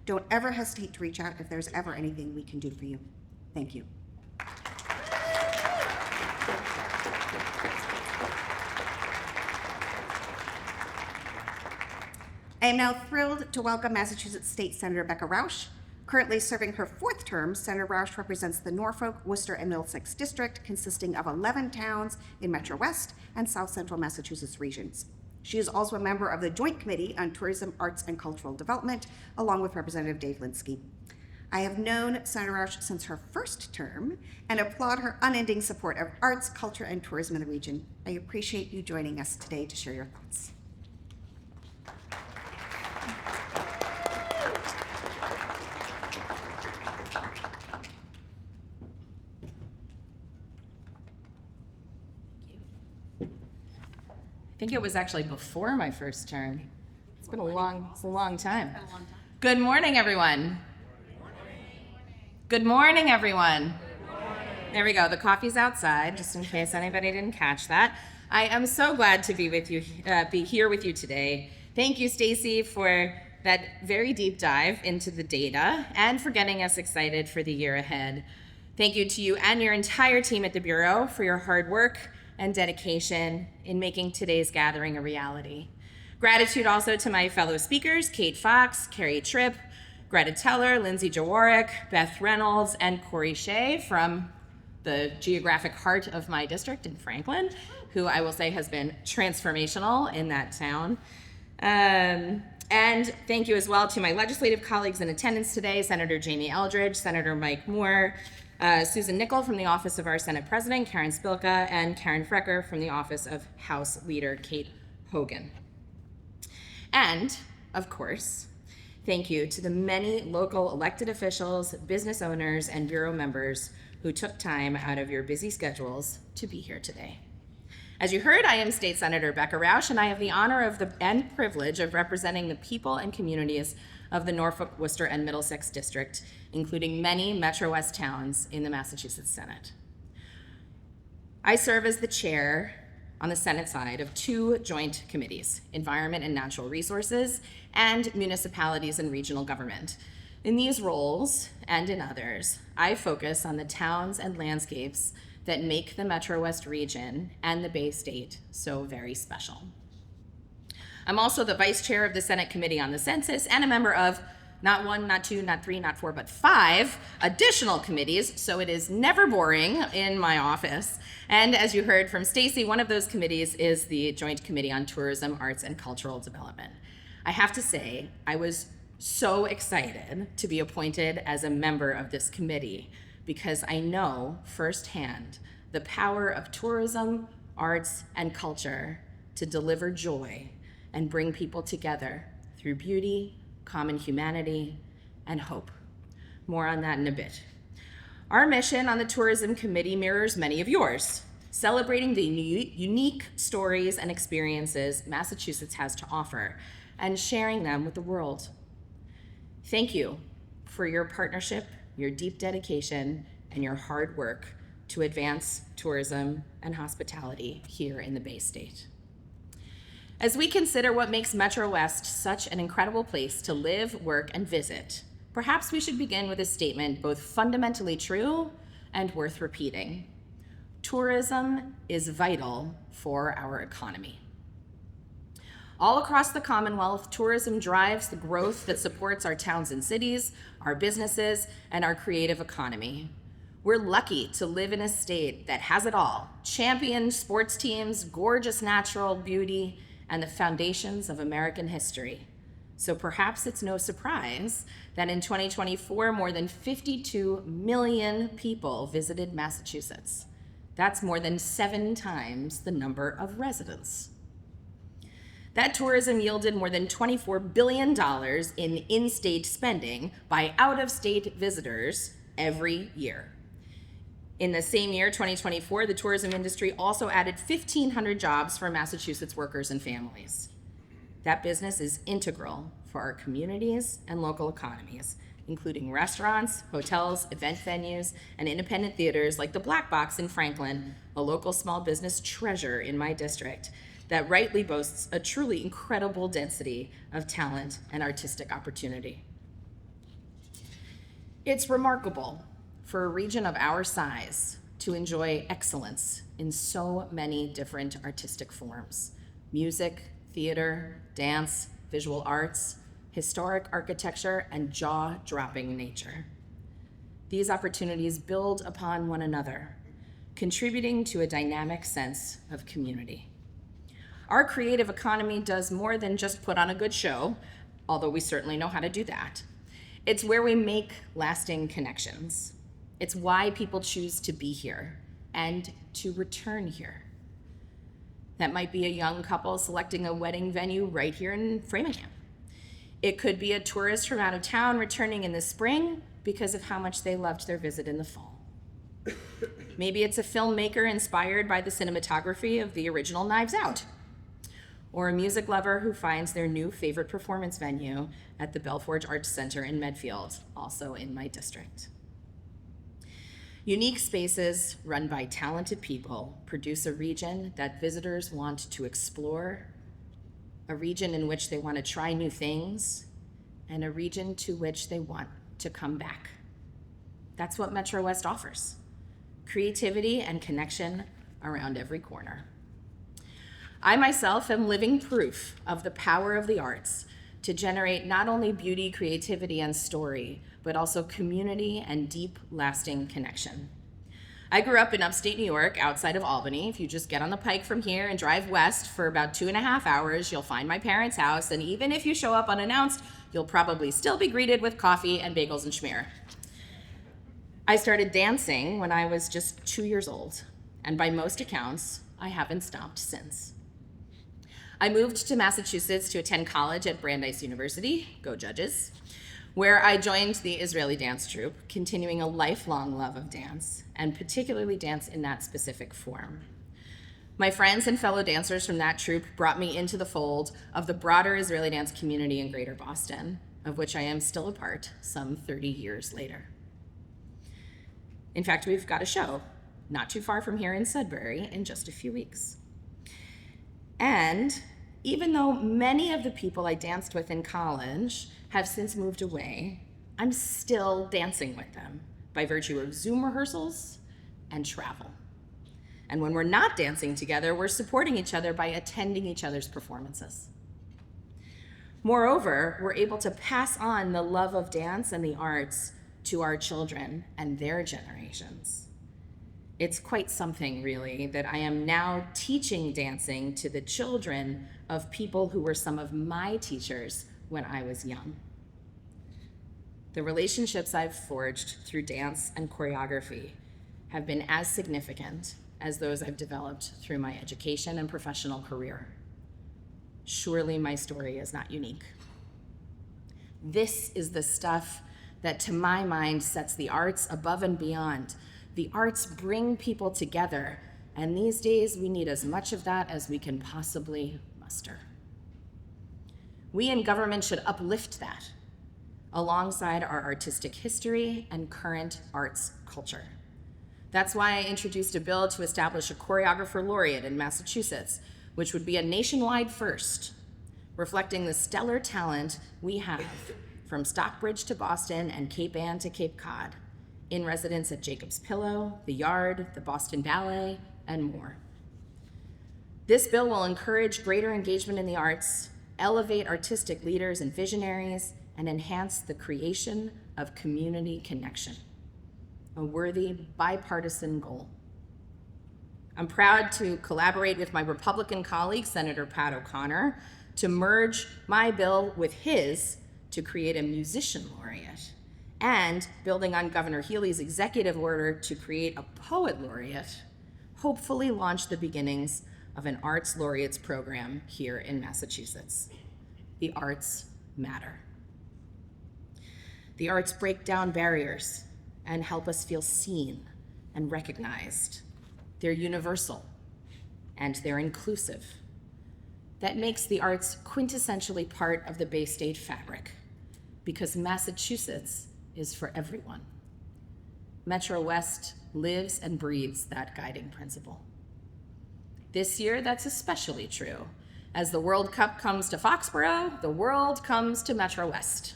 Don't ever hesitate to reach out if there's ever anything we can do for you. Thank you. I am now thrilled to welcome Massachusetts State Senator Becca Rausch. Currently serving her 4th term, Senator Rausch represents the Norfolk, Worcester, and Middlesex district, consisting of 11 towns in Metrowest and South Central Massachusetts regions. She is also a member of the Joint Committee on Tourism, Arts, and Cultural Development, along with Representative Dave Linsky. I have known Senator Rausch since her 1st term and applaud her unending support of arts, culture, and tourism in the region. I appreciate you joining us today to share your thoughts. I think it was actually before my 1st term. It's been a long time. Good morning, everyone. Good morning, everyone. There we go. The coffee's outside, just in case anybody didn't catch that. I am so glad to be with you, be here with you today. Thank you, Stacy, for that very deep dive into the data and for getting us excited for the year ahead. Thank you to you and your entire team at the Bureau for your hard work and dedication in making today's gathering a reality. Gratitude also to my fellow speakers, Kate Fox, Carrie Tripp, Greta Teller, Lindsay Jaworek, Beth Reynolds, and Corey Shea from the geographic heart of my district in Franklin, who I will say has been transformational in that town. And thank you as well to my legislative colleagues in attendance today, Senator Jamie Eldridge, Senator Mike Moore, Susan Nickel from the Office of our Senate President, Karen Spilka, and Karen Frecker from the Office of House Leader Kate Hogan. And, of course, thank you to the many local elected officials, business owners, and Bureau members who took time out of your busy schedules to be here today. As you heard, I am State Senator Becca Rausch, and I have the honor and privilege of representing the people and communities of the Norfolk, Worcester, and Middlesex District, including many Metrowest towns in the Massachusetts Senate. I serve as the chair on the Senate side of two joint committees, Environment and Natural Resources, and Municipalities and Regional Government. In these roles, and in others, I focus on the towns and landscapes that make the Metrowest region and the Bay State so very special. I'm also the vice chair of the Senate Committee on the Census and a member of not one, not two, not three, not four, but 5 additional committees, so it is never boring in my office. And as you heard from Stacy, one of those committees is the Joint Committee on Tourism, Arts, and Cultural Development. I have to say, I was so excited to be appointed as a member of this committee because I know firsthand the power of tourism, arts, and culture to deliver joy and bring people together through beauty, common humanity, and hope. More on that in a bit. Our mission on the Tourism Committee mirrors many of yours, celebrating the unique stories and experiences Massachusetts has to offer and sharing them with the world. Thank you for your partnership, your deep dedication, and your hard work to advance tourism and hospitality here in the Bay State. As we consider what makes Metrowest such an incredible place to live, work, and visit, perhaps we should begin with a statement both fundamentally true and worth repeating. Tourism is vital for our economy. All across the Commonwealth, tourism drives the growth that supports our towns and cities, our businesses, and our creative economy. We're lucky to live in a state that has it all: champion sports teams, gorgeous natural beauty, and the foundations of American history. So perhaps it's no surprise that in 2024, more than 52 million people visited Massachusetts. That's more than 7 times the number of residents. That tourism yielded more than $24 billion in in-state spending by out-of-state visitors every year. In the same year, 2024, the tourism industry also added 1,500 jobs for Massachusetts workers and families. That business is integral for our communities and local economies, including restaurants, hotels, event venues, and independent theaters like the Black Box in Franklin, a local small business treasure in my district that rightly boasts a truly incredible density of talent and artistic opportunity. It's remarkable for a region of our size to enjoy excellence in so many different artistic forms: music, theater, dance, visual arts, historic architecture, and jaw-dropping nature. These opportunities build upon one another, contributing to a dynamic sense of community. Our creative economy does more than just put on a good show, although we certainly know how to do that. It's where we make lasting connections. It's why people choose to be here and to return here. That might be a young couple selecting a wedding venue right here in Framingham. It could be a tourist from out of town returning in the spring because of how much they loved their visit in the fall. Maybe it's a filmmaker inspired by the cinematography of the original Knives Out, or a music lover who finds their new favorite performance venue at the Belforge Arts Center in Medfield, also in my district. Unique spaces run by talented people produce a region that visitors want to explore, a region in which they want to try new things, and a region to which they want to come back. That's what Metrowest offers: creativity and connection around every corner. I myself am living proof of the power of the arts to generate not only beauty, creativity, and story, but also community and deep, lasting connection. I grew up in upstate New York, outside of Albany. If you just get on the Pike from here and drive west for about 2.5 hours, you'll find my parents' house, and even if you show up unannounced, you'll probably still be greeted with coffee and bagels and schmear. I started dancing when I was just 2 years old, and by most accounts, I haven't stopped since. I moved to Massachusetts to attend college at Brandeis University, go Judges, where I joined the Israeli dance troupe, continuing a lifelong love of dance, and particularly dance in that specific form. My friends and fellow dancers from that troupe brought me into the fold of the broader Israeli dance community in Greater Boston, of which I am still a part some 30 years later. In fact, we've got a show not too far from here in Sudbury in just a few weeks. And even though many of the people I danced with in college have since moved away, I'm still dancing with them by virtue of Zoom rehearsals and travel. And when we're not dancing together, we're supporting each other by attending each other's performances. Moreover, we're able to pass on the love of dance and the arts to our children and their generations. It's quite something, really, that I am now teaching dancing to the children of people who were some of my teachers when I was young. The relationships I've forged through dance and choreography have been as significant as those I've developed through my education and professional career. Surely my story is not unique. This is the stuff that, to my mind, sets the arts above and beyond. The arts bring people together, and these days we need as much of that as we can possibly muster. We in government should uplift that alongside our artistic history and current arts culture. That's why I introduced a bill to establish a choreographer laureate in Massachusetts, which would be a nationwide first, reflecting the stellar talent we have from Stockbridge to Boston and Cape Ann to Cape Cod, in residence at Jacob's Pillow, the Yard, the Boston Ballet, and more. This bill will encourage greater engagement in the arts, elevate artistic leaders and visionaries, and enhance the creation of community connection, a worthy bipartisan goal. I'm proud to collaborate with my Republican colleague, Senator Pat O'Connor, to merge my bill with his to create a musician laureate, and building on Governor Healy's executive order to create a poet laureate, hopefully launch the beginnings of an arts laureates program here in Massachusetts. The arts matter. The arts break down barriers and help us feel seen and recognized. They're universal and they're inclusive. That makes the arts quintessentially part of the Bay State fabric, because Massachusetts is for everyone. Metrowest lives and breathes that guiding principle. This year, that's especially true. As the World Cup comes to Foxborough, the world comes to Metrowest.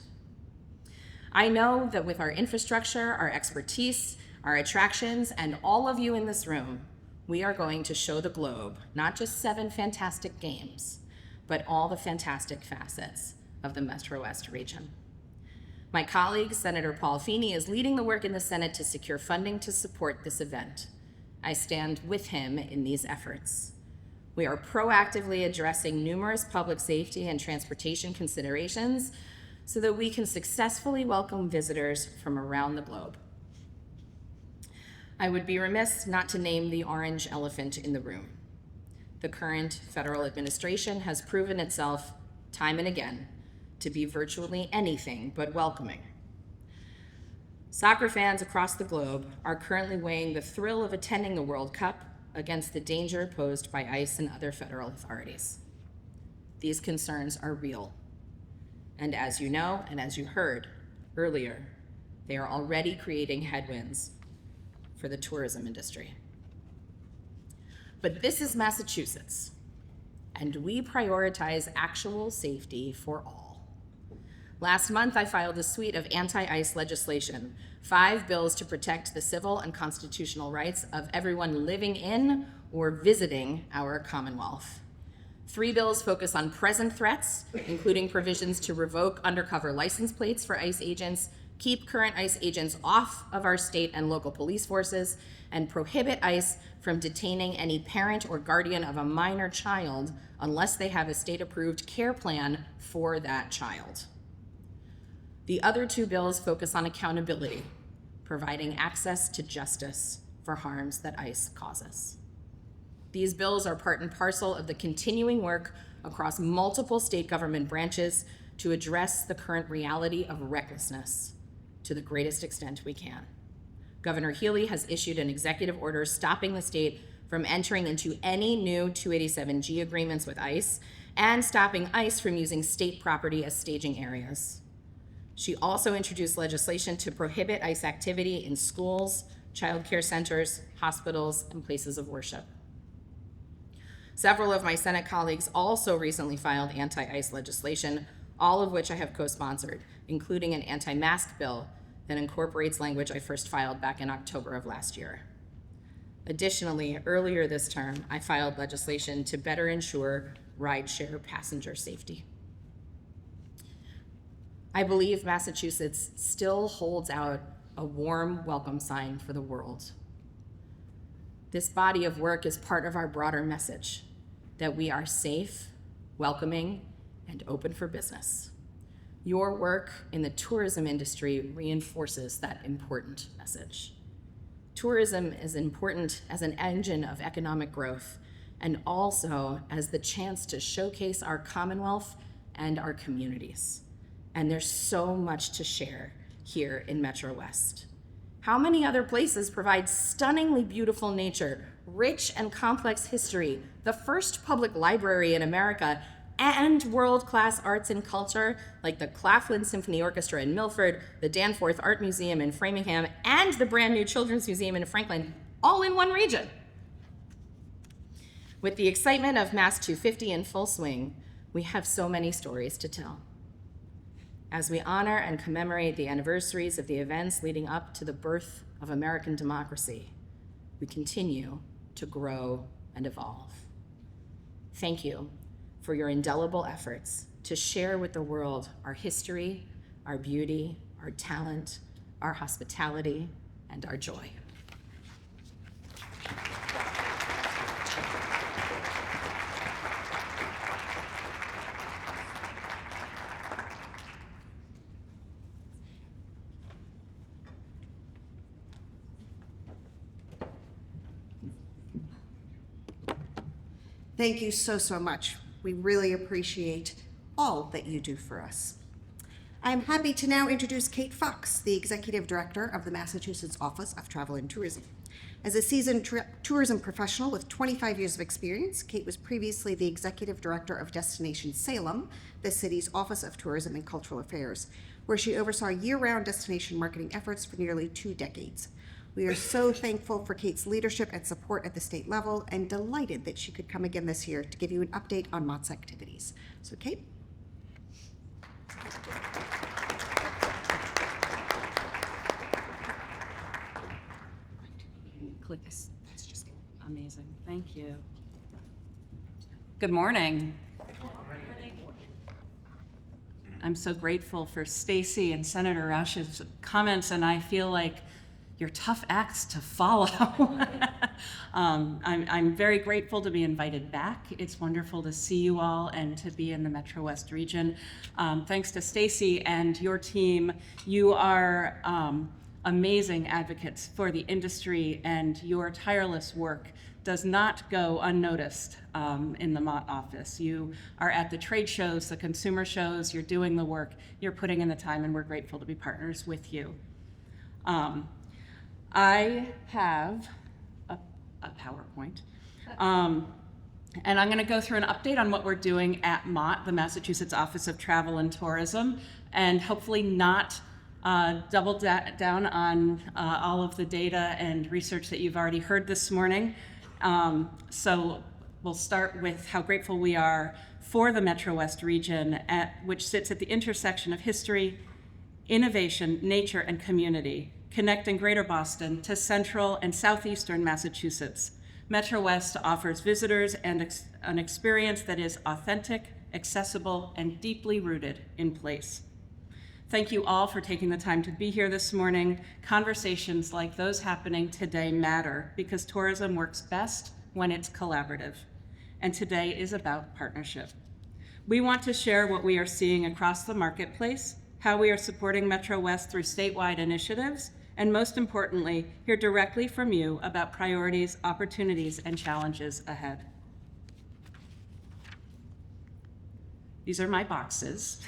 I know that with our infrastructure, our expertise, our attractions, and all of you in this room, we are going to show the globe not just 7 fantastic games, but all the fantastic facets of the Metrowest region. My colleague, Senator Paul Feeney, is leading the work in the Senate to secure funding to support this event. I stand with him in these efforts. We are proactively addressing numerous public safety and transportation considerations so that we can successfully welcome visitors from around the globe. I would be remiss not to name the orange elephant in the room. The current federal administration has proven itself time and again to be virtually anything but welcoming. Soccer fans across the globe are currently weighing the thrill of attending the World Cup against the danger posed by ICE and other federal authorities. These concerns are real. And as you know, and as you heard earlier, they are already creating headwinds for the tourism industry. But this is Massachusetts, and we prioritize actual safety for all. Last month, I filed a suite of anti-ICE legislation, 5 bills to protect the civil and constitutional rights of everyone living in or visiting our Commonwealth. 3 bills focus on present threats, including provisions to revoke undercover license plates for ICE agents, keep current ICE agents off of our state and local police forces, and prohibit ICE from detaining any parent or guardian of a minor child unless they have a state-approved care plan for that child. The other 2 bills focus on accountability, providing access to justice for harms that ICE causes. These bills are part and parcel of the continuing work across multiple state government branches to address the current reality of recklessness to the greatest extent we can. Governor Healy has issued an executive order stopping the state from entering into any new 287G agreements with ICE and stopping ICE from using state property as staging areas. She also introduced legislation to prohibit ICE activity in schools, child care centers, hospitals, and places of worship. Several of my Senate colleagues also recently filed anti-ICE legislation, all of which I have co-sponsored, including an anti-mask bill that incorporates language I first filed back in October of last year. Additionally, earlier this term, I filed legislation to better ensure rideshare passenger safety. I believe Massachusetts still holds out a warm welcome sign for the world. This body of work is part of our broader message that we are safe, welcoming, and open for business. Your work in the tourism industry reinforces that important message. Tourism is important as an engine of economic growth and also as the chance to showcase our Commonwealth and our communities. And there's so much to share here in Metrowest. How many other places provide stunningly beautiful nature, rich and complex history, the first public library in America, and world-class arts and culture like the Claflin Symphony Orchestra in Milford, the Danforth Art Museum in Framingham, and the brand new Children's Museum in Franklin, all in one region? With the excitement of Mass 250 in full swing, we have so many stories to tell. As we honor and commemorate the anniversaries of the events leading up to the birth of American democracy, we continue to grow and evolve. Thank you for your indelible efforts to share with the world our history, our beauty, our talent, our hospitality, and our joy. Thank you so, so much. We really appreciate all that you do for us. I'm happy to now introduce Kate Fox, the Executive Director of the Massachusetts Office of Travel and Tourism. As a seasoned tourism professional with 25 years of experience, Kate was previously the Executive Director of Destination Salem, the city's Office of Tourism and Cultural Affairs, where she oversaw year-round destination marketing efforts for nearly 2 decades. We are so thankful for Kate's leadership and support at the state level and delighted that she could come again this year to give you an update on MOTS activities. So Kate. Click this. That's just amazing. Thank you. Good morning. I'm so grateful for Stacy and Senator Roush's comments, and I feel like you're tough acts to follow. I'm very grateful to be invited back. It's wonderful to see you all and to be in the Metro West region. Thanks to Stacy and your team. You are amazing advocates for the industry, and your tireless work does not go unnoticed in the Mott office. You are at the trade shows, the consumer shows, you're doing the work, you're putting in the time, and we're grateful to be partners with you. I have a PowerPoint, and I'm going to go through an update on what we're doing at Mott, the Massachusetts Office of Travel and Tourism, and hopefully not double down on all of the data and research that you've already heard this morning. So we'll start with how grateful we are for the Metro West region, which sits at the intersection of history, innovation, nature, and community, connecting Greater Boston to central and southeastern Massachusetts. Metro West offers visitors an experience that is authentic, accessible, and deeply rooted in place. Thank you all for taking the time to be here this morning. Conversations like those happening today matter because tourism works best when it's collaborative. And today is about partnership. We want to share what we are seeing across the marketplace, how we are supporting Metro West through statewide initiatives, and most importantly, hear directly from you about priorities, opportunities, and challenges ahead. These are my boxes.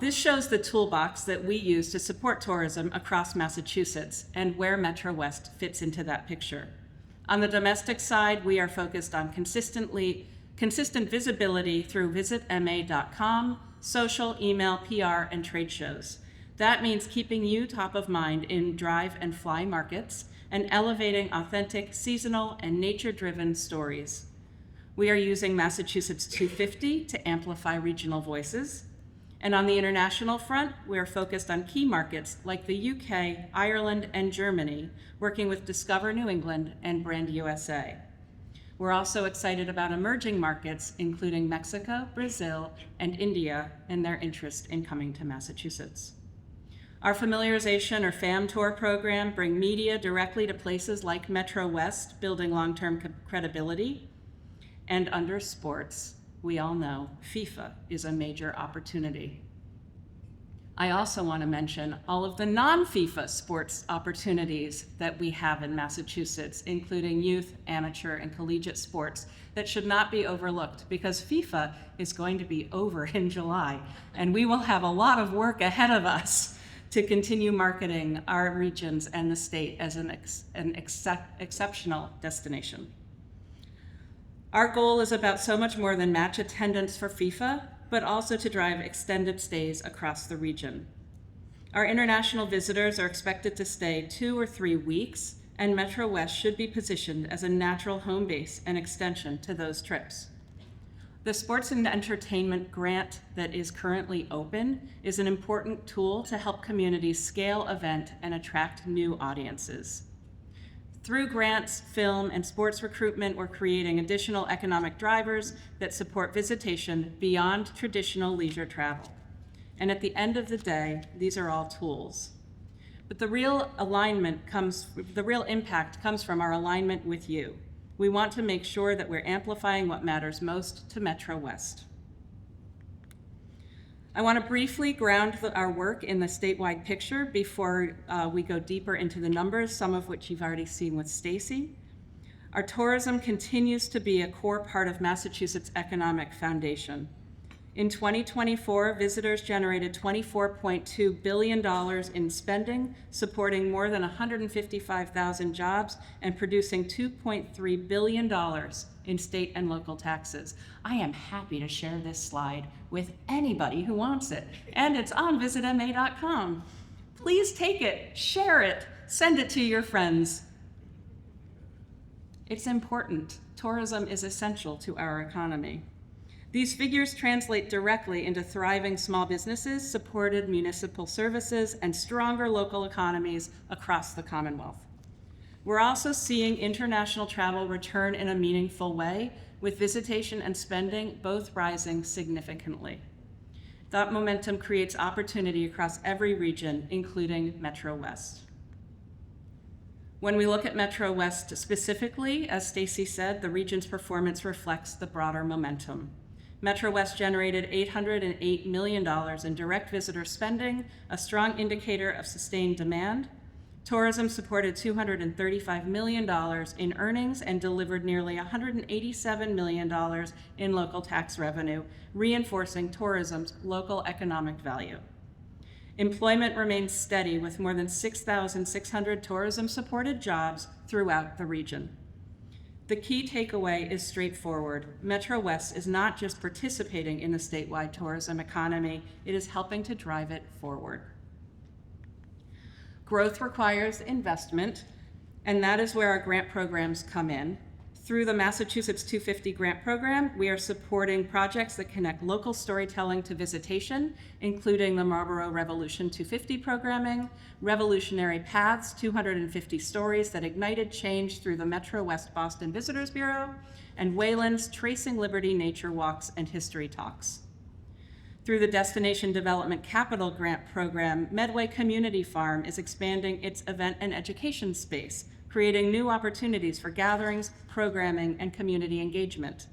This shows the toolbox that we use to support tourism across Massachusetts and where Metro West fits into that picture. On the domestic side, we are focused on consistent visibility through visitma.com, social, email, PR, and trade shows. That means keeping you top of mind in drive and fly markets and elevating authentic, seasonal, and nature-driven stories. We are using Massachusetts 250 to amplify regional voices. And on the international front, we are focused on key markets like the UK, Ireland, and Germany, working with Discover New England and Brand USA. We're also excited about emerging markets, including Mexico, Brazil, and India, and their interest in coming to Massachusetts. Our familiarization or FAM tour program bring media directly to places like Metrowest, building long-term credibility. And under sports, we all know FIFA is a major opportunity. I also want to mention all of the non-FIFA sports opportunities that we have in Massachusetts, including youth, amateur, and collegiate sports that should not be overlooked because FIFA is going to be over in July, and we will have a lot of work ahead of us to continue marketing our regions and the state as an exceptional destination. Our goal is about so much more than match attendance for FIFA, but also to drive extended stays across the region. Our international visitors are expected to stay 2 or 3 weeks, and Metrowest should be positioned as a natural home base and extension to those trips. The Sports and Entertainment Grant that is currently open is an important tool to help communities scale event and attract new audiences. Through grants, film, and sports recruitment, we're creating additional economic drivers that support visitation beyond traditional leisure travel. And at the end of the day, these are all tools. But the real impact comes from our alignment with you. We want to make sure that we're amplifying what matters most to Metrowest. I want to briefly ground our work in the statewide picture before we go deeper into the numbers, some of which you've already seen with Stacy. Our tourism continues to be a core part of Massachusetts' economic foundation. In 2024, visitors generated $24.2 billion in spending, supporting more than 155,000 jobs and producing $2.3 billion in state and local taxes. I am happy to share this slide with anybody who wants it, and it's on visitma.com. Please take it, share it, send it to your friends. It's important. Tourism is essential to our economy. These figures translate directly into thriving small businesses, supported municipal services, and stronger local economies across the Commonwealth. We're also seeing international travel return in a meaningful way, with visitation and spending both rising significantly. That momentum creates opportunity across every region, including Metrowest. When we look at Metrowest specifically, as Stacy said, the region's performance reflects the broader momentum. Metrowest generated $808 million in direct visitor spending, a strong indicator of sustained demand. Tourism supported $235 million in earnings and delivered nearly $187 million in local tax revenue, reinforcing tourism's local economic value. Employment remains steady with more than 6,600 tourism-supported jobs throughout the region. The key takeaway is straightforward. Metrowest is not just participating in the statewide tourism economy, it is helping to drive it forward. Growth requires investment, and that is where our grant programs come in. Through the Massachusetts 250 grant program, we are supporting projects that connect local storytelling to visitation, including the Marlborough Revolution 250 programming, Revolutionary Paths 250 stories that ignited change through the Metrowest Boston Visitors Bureau, and Wayland's Tracing Liberty Nature Walks and History Talks. Through the Destination Development Capital Grant Program, Medway Community Farm is expanding its event and education space, creating new opportunities for gatherings, programming, and community engagement.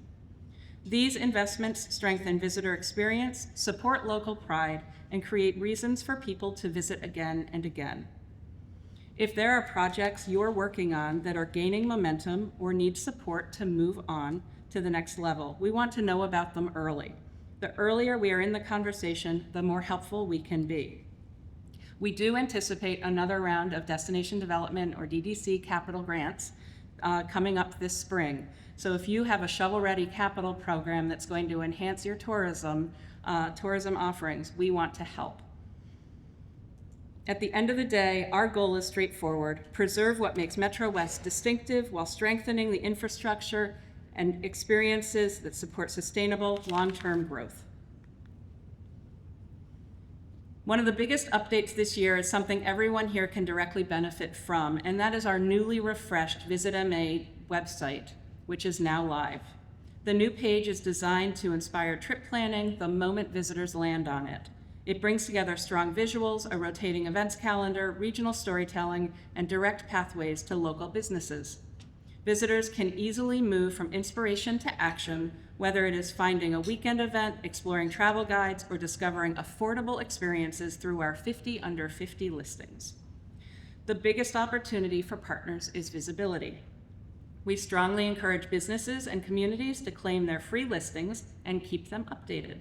These investments strengthen visitor experience, support local pride, and create reasons for people to visit again and again. If there are projects you're working on that are gaining momentum or need support to move on to the next level, we want to know about them early. The earlier we are in the conversation, the more helpful we can be. We do anticipate another round of Destination Development or DDC capital grants coming up this spring. So if you have a shovel-ready capital program that's going to enhance your tourism offerings, we want to help. At the end of the day, our goal is straightforward: preserve what makes Metrowest distinctive while strengthening the infrastructure and experiences that support sustainable long-term growth. One of the biggest updates this year is something everyone here can directly benefit from, and that is our newly refreshed Visit MA website, which is now live. The new page is designed to inspire trip planning the moment visitors land on it. It brings together strong visuals, a rotating events calendar, regional storytelling, and direct pathways to local businesses. Visitors can easily move from inspiration to action, whether it is finding a weekend event, exploring travel guides, or discovering affordable experiences through our 50 under 50 listings. The biggest opportunity for partners is visibility. We strongly encourage businesses and communities to claim their free listings and keep them updated.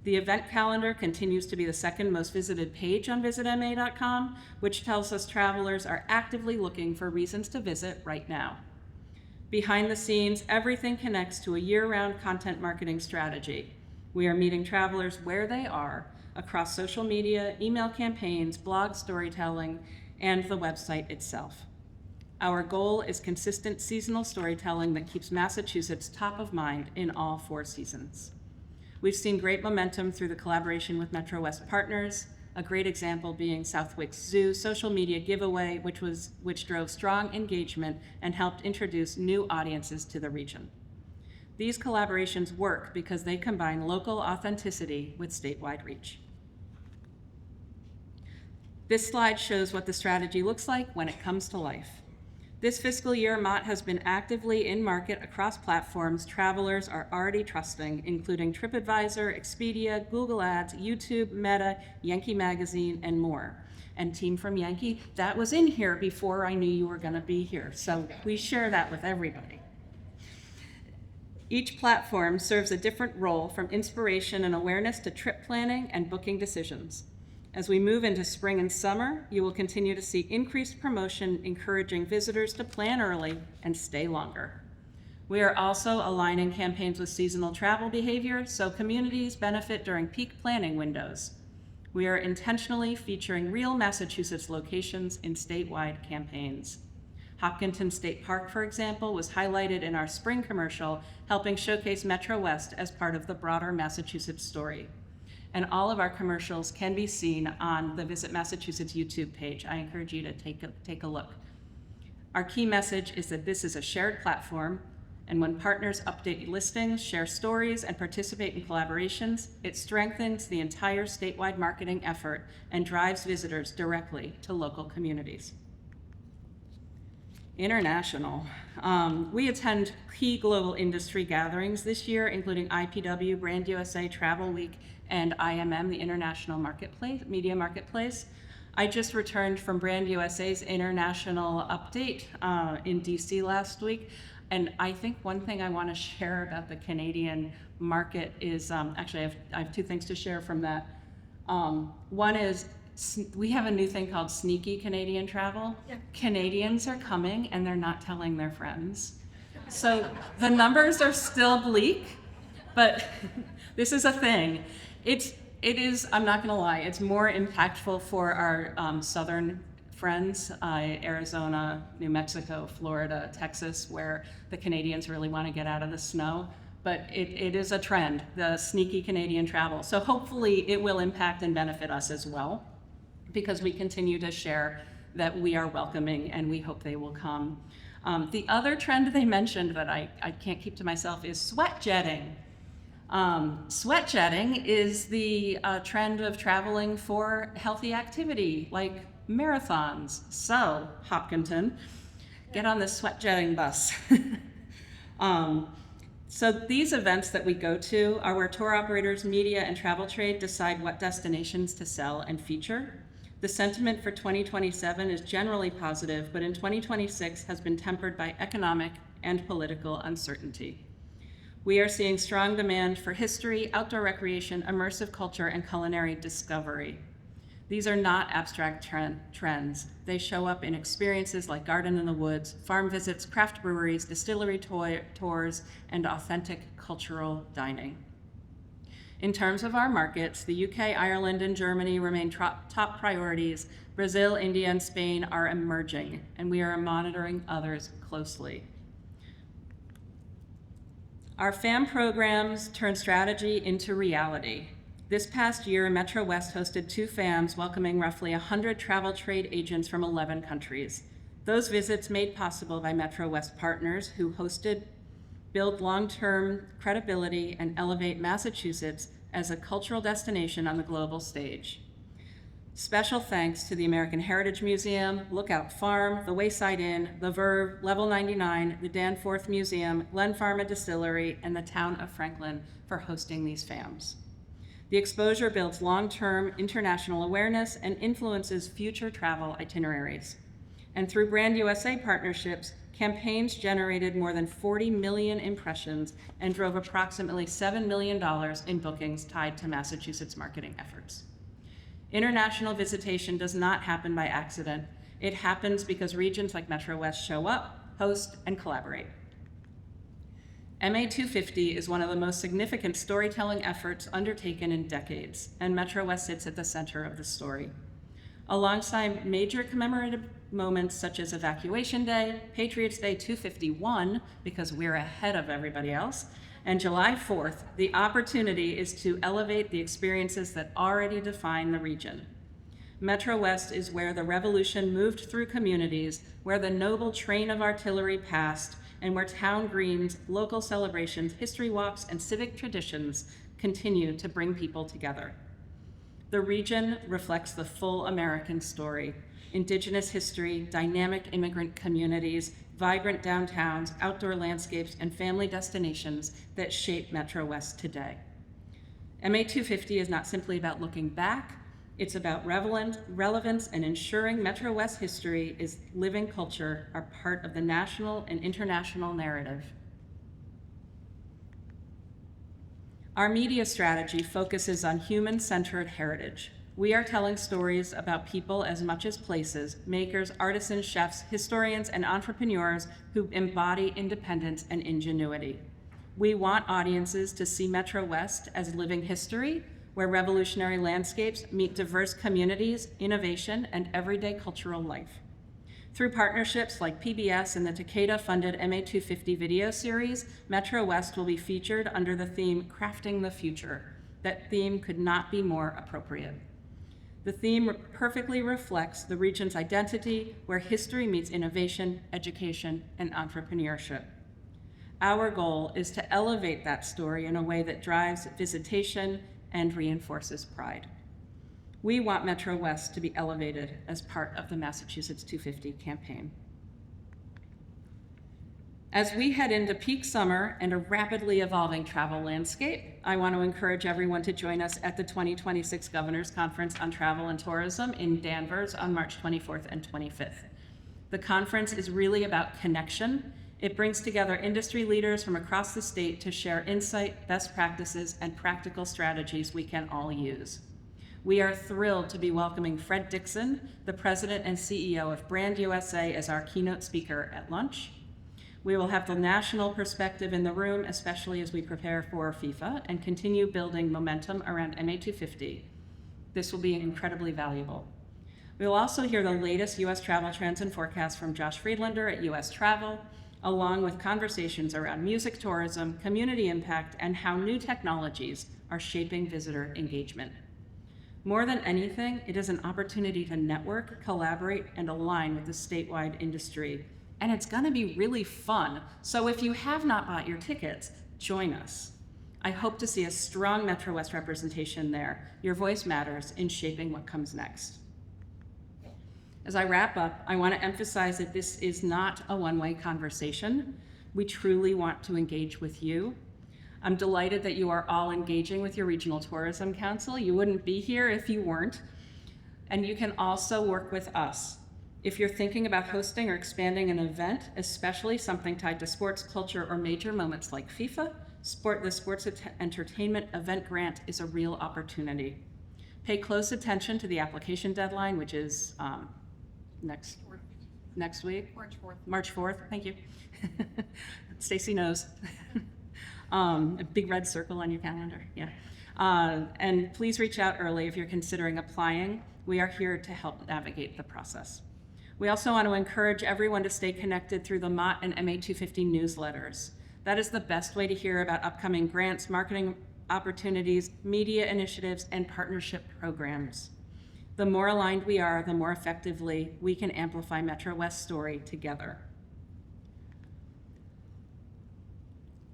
The event calendar continues to be the second most visited page on visitma.com, which tells us travelers are actively looking for reasons to visit right now. Behind the scenes, everything connects to a year-round content marketing strategy. We are meeting travelers where they are across social media, email campaigns, blog storytelling, and the website itself. Our goal is consistent seasonal storytelling that keeps Massachusetts top of mind in all 4 seasons. We've seen great momentum through the collaboration with Metrowest partners, a great example being Southwick's Zoo social media giveaway, which drove strong engagement and helped introduce new audiences to the region. These collaborations work because they combine local authenticity with statewide reach. This slide shows what the strategy looks like when it comes to life. This fiscal year, Mott has been actively in market across platforms travelers are already trusting, including TripAdvisor, Expedia, Google Ads, YouTube, Meta, Yankee Magazine, and more. And team from Yankee, that was in here before I knew you were going to be here, so we share that with everybody. Each platform serves a different role, from inspiration and awareness to trip planning and booking decisions. As we move into spring and summer, you will continue to see increased promotion, encouraging visitors to plan early and stay longer. We are also aligning campaigns with seasonal travel behavior so communities benefit during peak planning windows. We are intentionally featuring real Massachusetts locations in statewide campaigns. Hopkinton State Park, for example, was highlighted in our spring commercial, helping showcase Metrowest as part of the broader Massachusetts story. And all of our commercials can be seen on the Visit Massachusetts YouTube page. I encourage you to take a look. Our key message is that this is a shared platform, and when partners update listings, share stories, and participate in collaborations, it strengthens the entire statewide marketing effort and drives visitors directly to local communities. International. We attend key global industry gatherings this year, including IPW, Brand USA, Travel Week, and IMM, the International Media Marketplace. I just returned from Brand USA's international update in DC last week, and I think one thing I want to share about the Canadian market is, actually I have 2 things to share from that. One is, we have a new thing called sneaky Canadian travel. Yeah. Canadians are coming and they're not telling their friends. So the numbers are still bleak, but this is a thing. It is, I'm not gonna lie, it's more impactful for our southern friends, Arizona, New Mexico, Florida, Texas, where the Canadians really want to get out of the snow. But it is a trend, the sneaky Canadian travel. So hopefully it will impact and benefit us as well, because we continue to share that we are welcoming and we hope they will come. The other trend they mentioned that I can't keep to myself is sweat jetting. Sweat jetting is the trend of traveling for healthy activity, like marathons. So, Hopkinton, get on the sweat jetting bus. So these events that we go to are where tour operators, media, and travel trade decide what destinations to sell and feature. The sentiment for 2027 is generally positive, but in 2026 has been tempered by economic and political uncertainty. We are seeing strong demand for history, outdoor recreation, immersive culture, and culinary discovery. These are not abstract trends. They show up in experiences like Garden in the Woods, farm visits, craft breweries, distillery tours, and authentic cultural dining. In terms of our markets, the UK, Ireland, and Germany remain top priorities. Brazil, India, and Spain are emerging, and we are monitoring others closely. Our FAM programs turn strategy into reality. This past year, Metrowest hosted 2 FAMs welcoming roughly 100 travel trade agents from 11 countries. Those visits made possible by Metrowest partners who hosted, build long-term credibility, and elevate Massachusetts as a cultural destination on the global stage. Special thanks to the American Heritage Museum, Lookout Farm, the Wayside Inn, the Verve, Level 99, the Danforth Museum, Glen Pharma Distillery, and the town of Franklin for hosting these FAMs. The exposure builds long-term international awareness and influences future travel itineraries. And through Brand USA partnerships, campaigns generated more than 40 million impressions and drove approximately $7 million in bookings tied to Massachusetts marketing efforts. International visitation does not happen by accident. It happens because regions like Metrowest show up, host, and collaborate. MA250 is one of the most significant storytelling efforts undertaken in decades, and Metrowest sits at the center of the story. Alongside major commemorative moments such as Evacuation Day, Patriots Day 251, because we're ahead of everybody else, and July 4th, the opportunity is to elevate the experiences that already define the region. Metrowest is where the revolution moved through communities, where the noble train of artillery passed, and where town greens, local celebrations, history walks, and civic traditions continue to bring people together. The region reflects the full American story: Indigenous history, dynamic immigrant communities, vibrant downtowns, outdoor landscapes, and family destinations that shape Metrowest today. MA250 is not simply about looking back, it's about relevance and ensuring Metrowest history is living culture, are part of the national and international narrative. Our media strategy focuses on human-centered heritage. We are telling stories about people as much as places, makers, artisans, chefs, historians, and entrepreneurs who embody independence and ingenuity. We want audiences to see Metrowest as living history, where revolutionary landscapes meet diverse communities, innovation, and everyday cultural life. Through partnerships like PBS and the Takeda-funded MA250 video series, Metrowest will be featured under the theme Crafting the Future. That theme could not be more appropriate. The theme perfectly reflects the region's identity, where history meets innovation, education, and entrepreneurship. Our goal is to elevate that story in a way that drives visitation and reinforces pride. We want Metrowest to be elevated as part of the Massachusetts 250 campaign. As we head into peak summer and a rapidly evolving travel landscape, I want to encourage everyone to join us at the 2026 Governor's Conference on Travel and Tourism in Danvers on March 24th and 25th. The conference is really about connection. It brings together industry leaders from across the state to share insight, best practices, and practical strategies we can all use. We are thrilled to be welcoming Fred Dixon, the president and CEO of Brand USA, as our keynote speaker at lunch. We will have the national perspective in the room, especially as we prepare for FIFA and continue building momentum around MA250. This will be incredibly valuable. We will also hear the latest U.S. travel trends and forecasts from Josh Friedlander at U.S. Travel, along with conversations around music tourism, community impact, and how new technologies are shaping visitor engagement. More than anything, it is an opportunity to network, collaborate, and align with the statewide industry. And it's gonna be really fun. So if you have not bought your tickets, join us. I hope to see a strong Metrowest representation there. Your voice matters in shaping what comes next. As I wrap up, I want to emphasize that this is not a one-way conversation. We truly want to engage with you. I'm delighted that you are all engaging with your Regional Tourism Council. You wouldn't be here if you weren't. And you can also work with us. If you're thinking about hosting or expanding an event, especially something tied to sports, culture, or major moments like FIFA, the Sports Entertainment Event Grant is a real opportunity. Pay close attention to the application deadline, which is next week. March 4th, thank you. Stacy knows. A big red circle on your calendar, yeah. And please reach out early if you're considering applying. We are here to help navigate the process. We also want to encourage everyone to stay connected through the Mott and MA250 newsletters. That is the best way to hear about upcoming grants, marketing opportunities, media initiatives, and partnership programs. The more aligned we are, the more effectively we can amplify Metrowest's story together.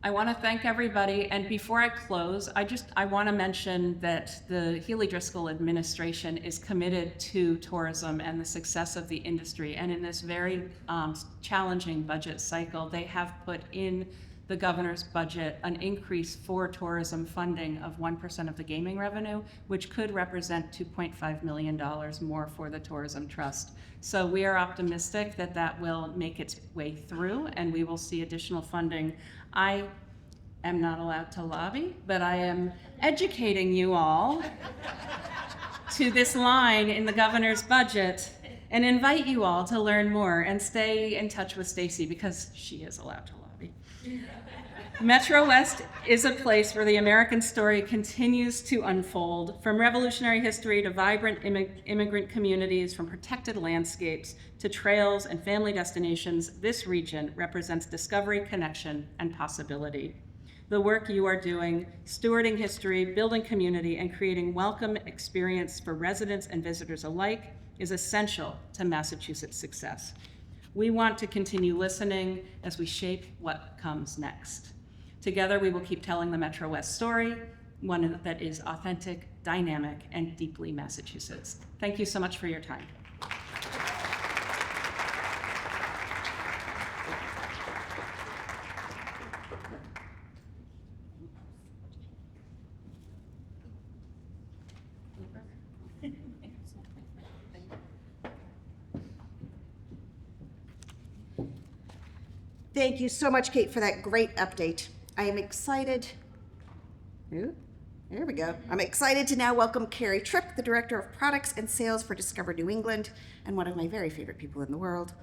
I want to thank everybody, and before I close, I want to mention that the Healy-Driscoll administration is committed to tourism and the success of the industry, and in this very challenging budget cycle, they have put in the governor's budget an increase for tourism funding of 1% of the gaming revenue, which could represent $2.5 million more for the Tourism Trust. So we are optimistic that that will make its way through and we will see additional funding. I am not allowed to lobby, but I am educating you all to this line in the governor's budget and invite you all to learn more and stay in touch with Stacy because she is allowed to lobby. Metrowest is a place where the American story continues to unfold, from revolutionary history to vibrant immigrant communities, from protected landscapes to trails and family destinations. This region represents discovery, connection, and possibility. The work you are doing, stewarding history, building community, and creating welcome experience for residents and visitors alike is essential to Massachusetts' success. We want to continue listening as we shape what comes next. Together, we will keep telling the Metrowest story, one that is authentic, dynamic, and deeply Massachusetts. Thank you so much for your time. Thank you so much, Kate, for that great update. I am excited. Ooh, there we go. I'm excited to now welcome Carrie Tripp, the Director of Products and Sales for Discover New England, and one of my very favorite people in the world.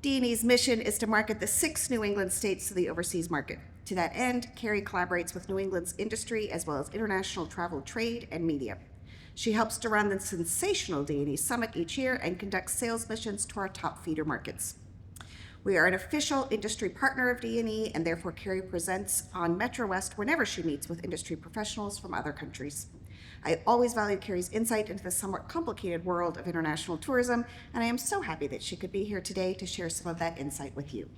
D&E's mission is to market the 6 New England states to the overseas market. To that end, Carrie collaborates with New England's industry as well as international travel, trade, and media. She helps to run the sensational D&E Summit each year and conducts sales missions to our top feeder markets. We are an official industry partner of D&E, and therefore Carrie presents on Metrowest whenever she meets with industry professionals from other countries. I always value Carrie's insight into the somewhat complicated world of international tourism, and I am so happy that she could be here today to share some of that insight with you.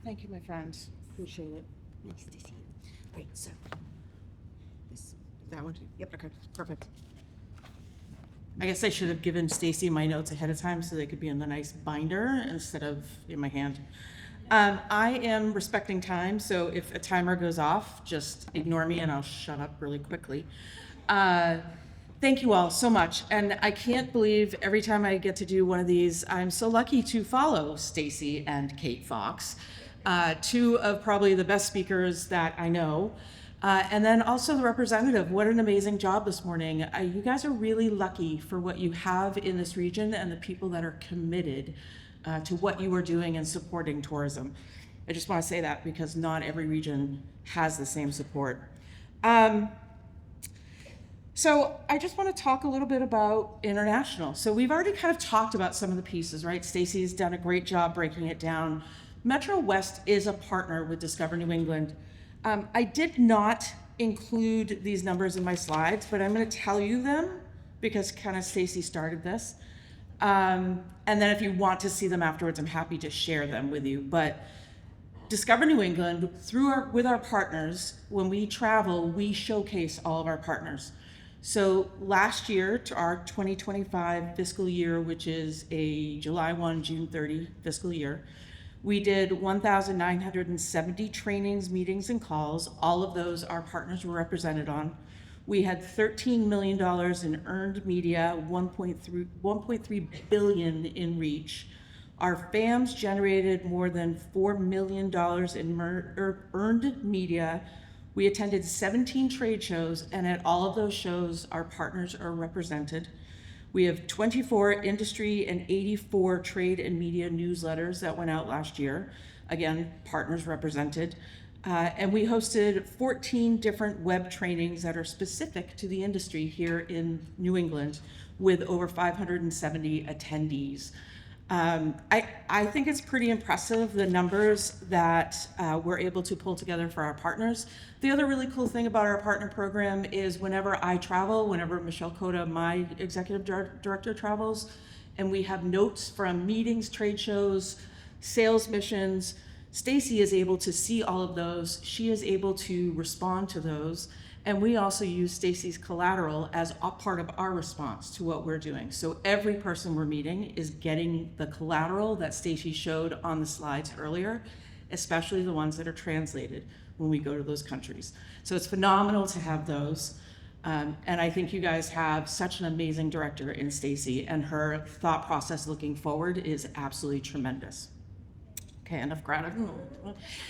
Thank you, my friends. Appreciate it. Nice to see you. Great, so that one? Yep, okay, perfect. I guess I should have given Stacy my notes ahead of time so they could be in the nice binder instead of in my hand. I am respecting time, so if a timer goes off, just ignore me and I'll shut up really quickly. Thank you all so much, and I can't believe every time I get to do one of these, I'm so lucky to follow Stacy and Kate Fox, 2 of probably the best speakers that I know. And then also the representative, what an amazing job this morning. You guys are really lucky for what you have in this region and the people that are committed to what you are doing and supporting tourism. I just want to say that because not every region has the same support. So I just want to talk a little bit about international. So we've already kind of talked about some of the pieces, right? Stacy's done a great job breaking it down. Metrowest is a partner with Discover New England. I did not include these numbers in my slides, but I'm going to tell you them because kind of Stacy started this. And then if you want to see them afterwards, I'm happy to share them with you. But Discover New England, with our partners, when we travel, we showcase all of our partners. So last year, to our 2025 fiscal year, which is a July 1, June 30 fiscal year, we did 1,970 trainings, meetings, and calls. All of those our partners were represented on. We had $13 million in earned media, 1.3 billion in reach, Our FAMs generated more than $4 million in earned media. We attended 17 trade shows, and at all of those shows, our partners are represented. We have 24 industry and 84 trade and media newsletters that went out last year. Again, partners represented. And we hosted 14 different web trainings that are specific to the industry here in New England with over 570 attendees. I think it's pretty impressive, the numbers that we're able to pull together for our partners. The other really cool thing about our partner program is whenever I travel, whenever Michelle Cota, my executive director, travels, and we have notes from meetings, trade shows, sales missions, Stacy is able to see all of those. She is able to respond to those. And we also use Stacy's collateral as a part of our response to what we're doing. So every person we're meeting is getting the collateral that Stacy showed on the slides earlier, especially the ones that are translated when we go to those countries. So it's phenomenal to have those. And I think you guys have such an amazing director in Stacy, and her thought process looking forward is absolutely tremendous. Okay, enough gratitude.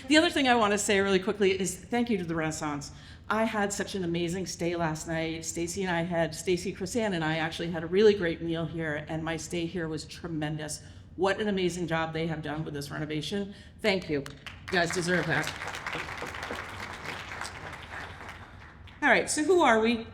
The other thing I want to say really quickly is thank you to the Renaissance. I had such an amazing stay last night. Stacy, Chrisanne and I actually had a really great meal here, and my stay here was tremendous. What an amazing job they have done with this renovation. Thank you. You guys deserve that. All right, so who are we?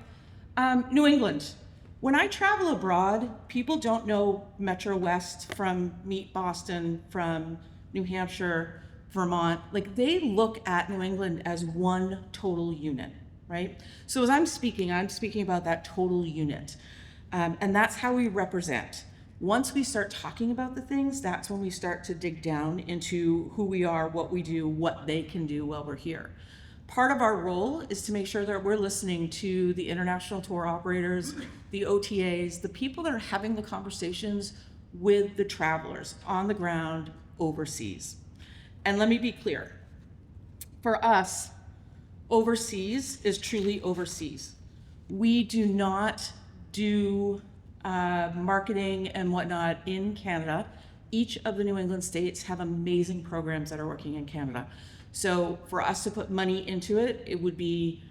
New England. When I travel abroad, people don't know Metrowest from Meet Boston, from New Hampshire, Vermont. Like, they look at New England as one total unit, right? So as I'm speaking about that total unit. And that's how we represent. Once we start talking about the things, that's when we start to dig down into who we are, what we do, what they can do while we're here. Part of our role is to make sure that we're listening to the international tour operators, the OTAs, the people that are having the conversations with the travelers on the ground overseas. And let me be clear, for us, overseas is truly overseas. We do not do marketing and whatnot in Canada. Each of the New England states have amazing programs that are working in Canada. So for us to put money into it, it would be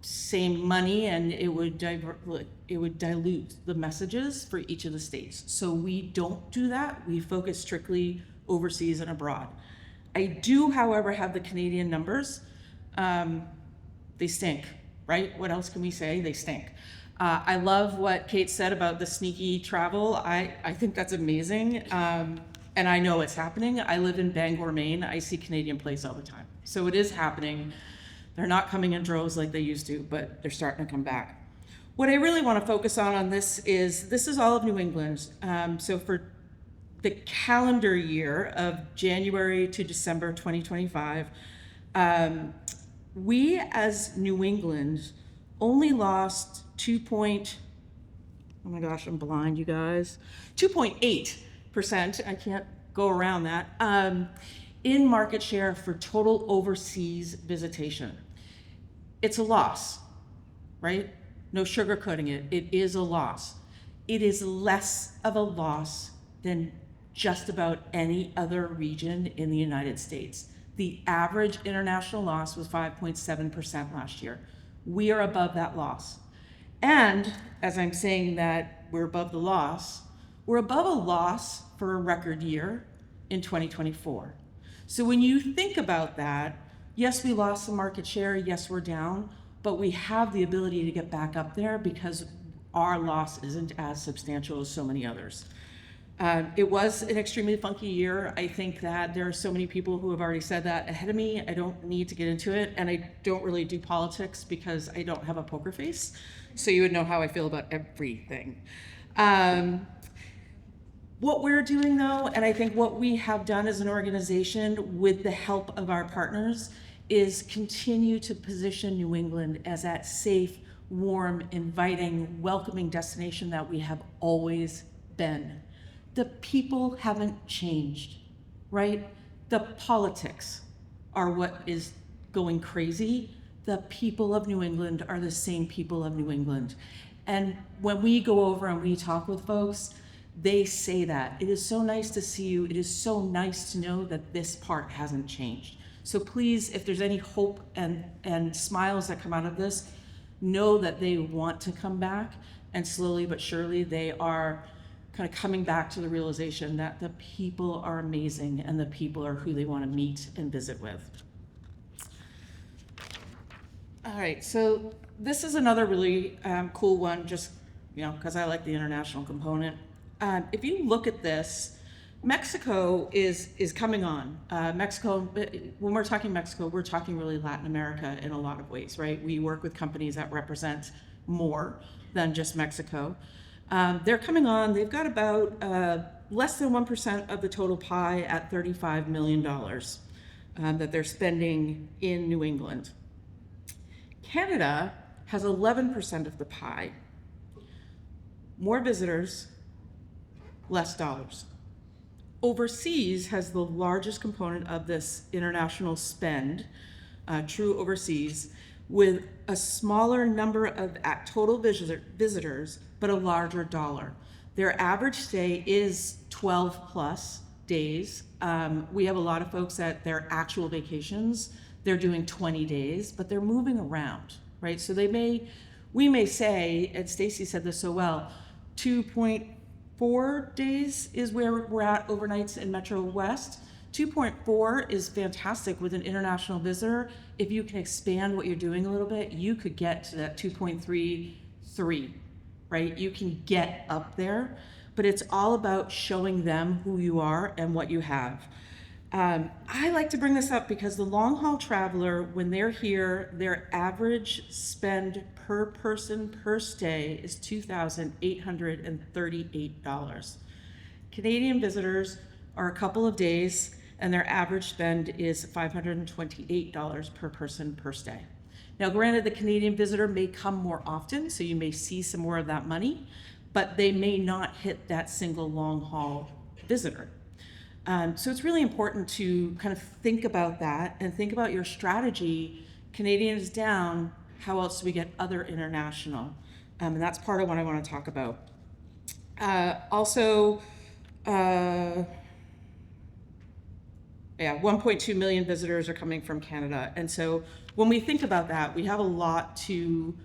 same money, and it would dilute the messages for each of the states. So we don't do that. We focus strictly overseas and abroad. I do, however, have the Canadian numbers. They stink, right? What else can we say? They stink. I love what Kate said about the sneaky travel. I think that's amazing. And I know it's happening. I live in Bangor, Maine. I see Canadian plates all the time. So it is happening. They're not coming in droves like they used to, but they're starting to come back. What I really want to focus on this is all of New England. So for the calendar year of January to December 2025, we as New England only lost 2.8%, I can't go around that, in market share for total overseas visitation. It's a loss, right? No sugarcoating it. It is a loss. It is less of a loss than just about any other region in the United States. The average international loss was 5.7% last year. We are above that loss. And as I'm saying that we're above the loss, we're above a loss for a record year in 2024. So when you think about that, yes, we lost some market share, yes, we're down, but we have the ability to get back up there because our loss isn't as substantial as so many others. It was an extremely funky year. I think that there are so many people who have already said that ahead of me. I don't need to get into it, and I don't really do politics because I don't have a poker face, so you would know how I feel about everything. What we're doing though, and I think what we have done as an organization with the help of our partners, is continue to position New England as that safe, warm, inviting, welcoming destination that we have always been. The people haven't changed, right? The politics are what is going crazy. The people of New England are the same people of New England. And when we go over and we talk with folks, They say that. It is so nice to see you. It is so nice to know that this part hasn't changed. So please, if there's any hope and smiles that come out of this, know that they want to come back, and slowly but surely they are kind of coming back to the realization that the people are amazing and the people are who they want to meet and visit with. All right, so this is another really cool one, just because I like the international component. If you look at this, Mexico is coming on. Mexico, when we're talking Mexico, we're talking really Latin America in a lot of ways, right? We work with companies that represent more than just Mexico. They're coming on. They've got about less than 1% of the total pie at $35 million that they're spending in New England. Canada has 11% of the pie. More visitors, less dollars. Overseas has the largest component of this international spend, true overseas, with a smaller number of total visitors, but a larger dollar. Their average stay is 12 plus days. We have a lot of folks at their actual vacations, they're doing 20 days, but they're moving around, right? So we may say, and Stacy said this so well, 2.4 days is where we're at overnights in Metro West. 2.4 is fantastic with an international visitor. If you can expand what you're doing a little bit, you could get to that 2.33, right? You can get up there, but it's all about showing them who you are and what you have. I like to bring this up because the long haul traveler, when they're here, their average spend per person per stay is $2,838. Canadian visitors are a couple of days, and their average spend is $528 per person per stay. Now, granted, the Canadian visitor may come more often, so you may see some more of that money, but they may not hit that single long haul visitor. So it's really important to kind of think about that and think about your strategy. Canadian is down, how else do we get other international? And that's part of what I want to talk about. Also, 1.2 million visitors are coming from Canada. And so when we think about that, we have a lot to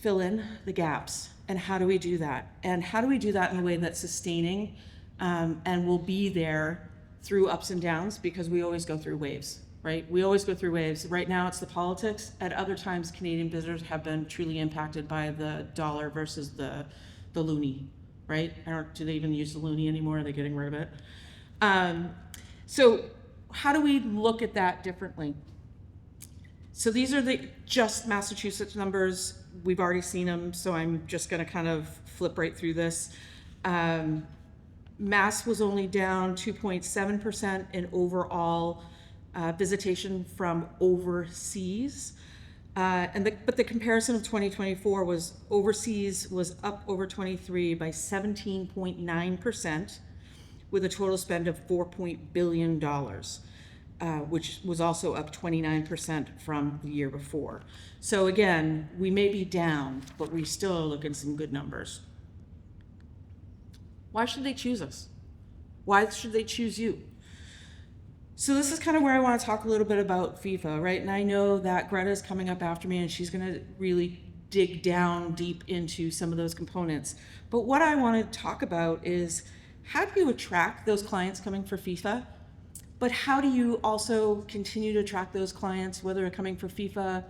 fill in the gaps. And how do we do that? And how do we do that in a way that's sustaining and will be there through ups and downs, because we always go through waves, right? We always go through waves. Right now it's the politics. At other times, Canadian visitors have been truly impacted by the dollar versus the loonie, right? Do they even use the loonie anymore? Are they getting rid of it? So how do we look at that differently? So these are just Massachusetts numbers. We've already seen them, so I'm just going to kind of flip right through this. Mass was only down 2.7% in overall visitation from overseas. But the comparison of 2024 was overseas was up over 23 by 17.9%, with a total spend of $4 billion, which was also up 29% from the year before. So again, we may be down, but we still are looking at some good numbers. Why should they choose us? Why should they choose you? So this is kind of where I want to talk a little bit about FIFA, right? And I know that Greta is coming up after me and she's going to really dig down deep into some of those components. But what I want to talk about is, how do you attract those clients coming for FIFA? But how do you also continue to attract those clients, whether they're coming for FIFA,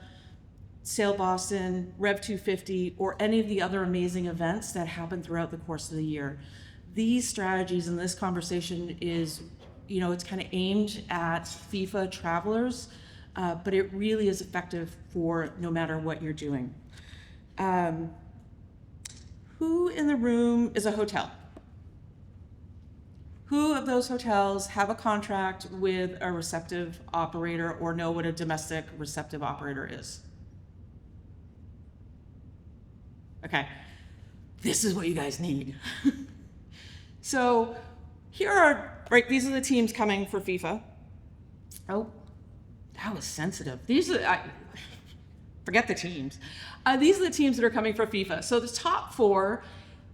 Sail Boston, Rev 250, or any of the other amazing events that happen throughout the course of the year? These strategies and this conversation is, it's kind of aimed at FIFA travelers, but it really is effective for no matter what you're doing. Who in the room is a hotel? Who of those hotels have a contract with a receptive operator or know what a domestic receptive operator is? Okay, this is what you guys need. So here are, these are the teams coming for FIFA. Oh, that was sensitive. Forget the teams. These are the teams that are coming for FIFA. So the top four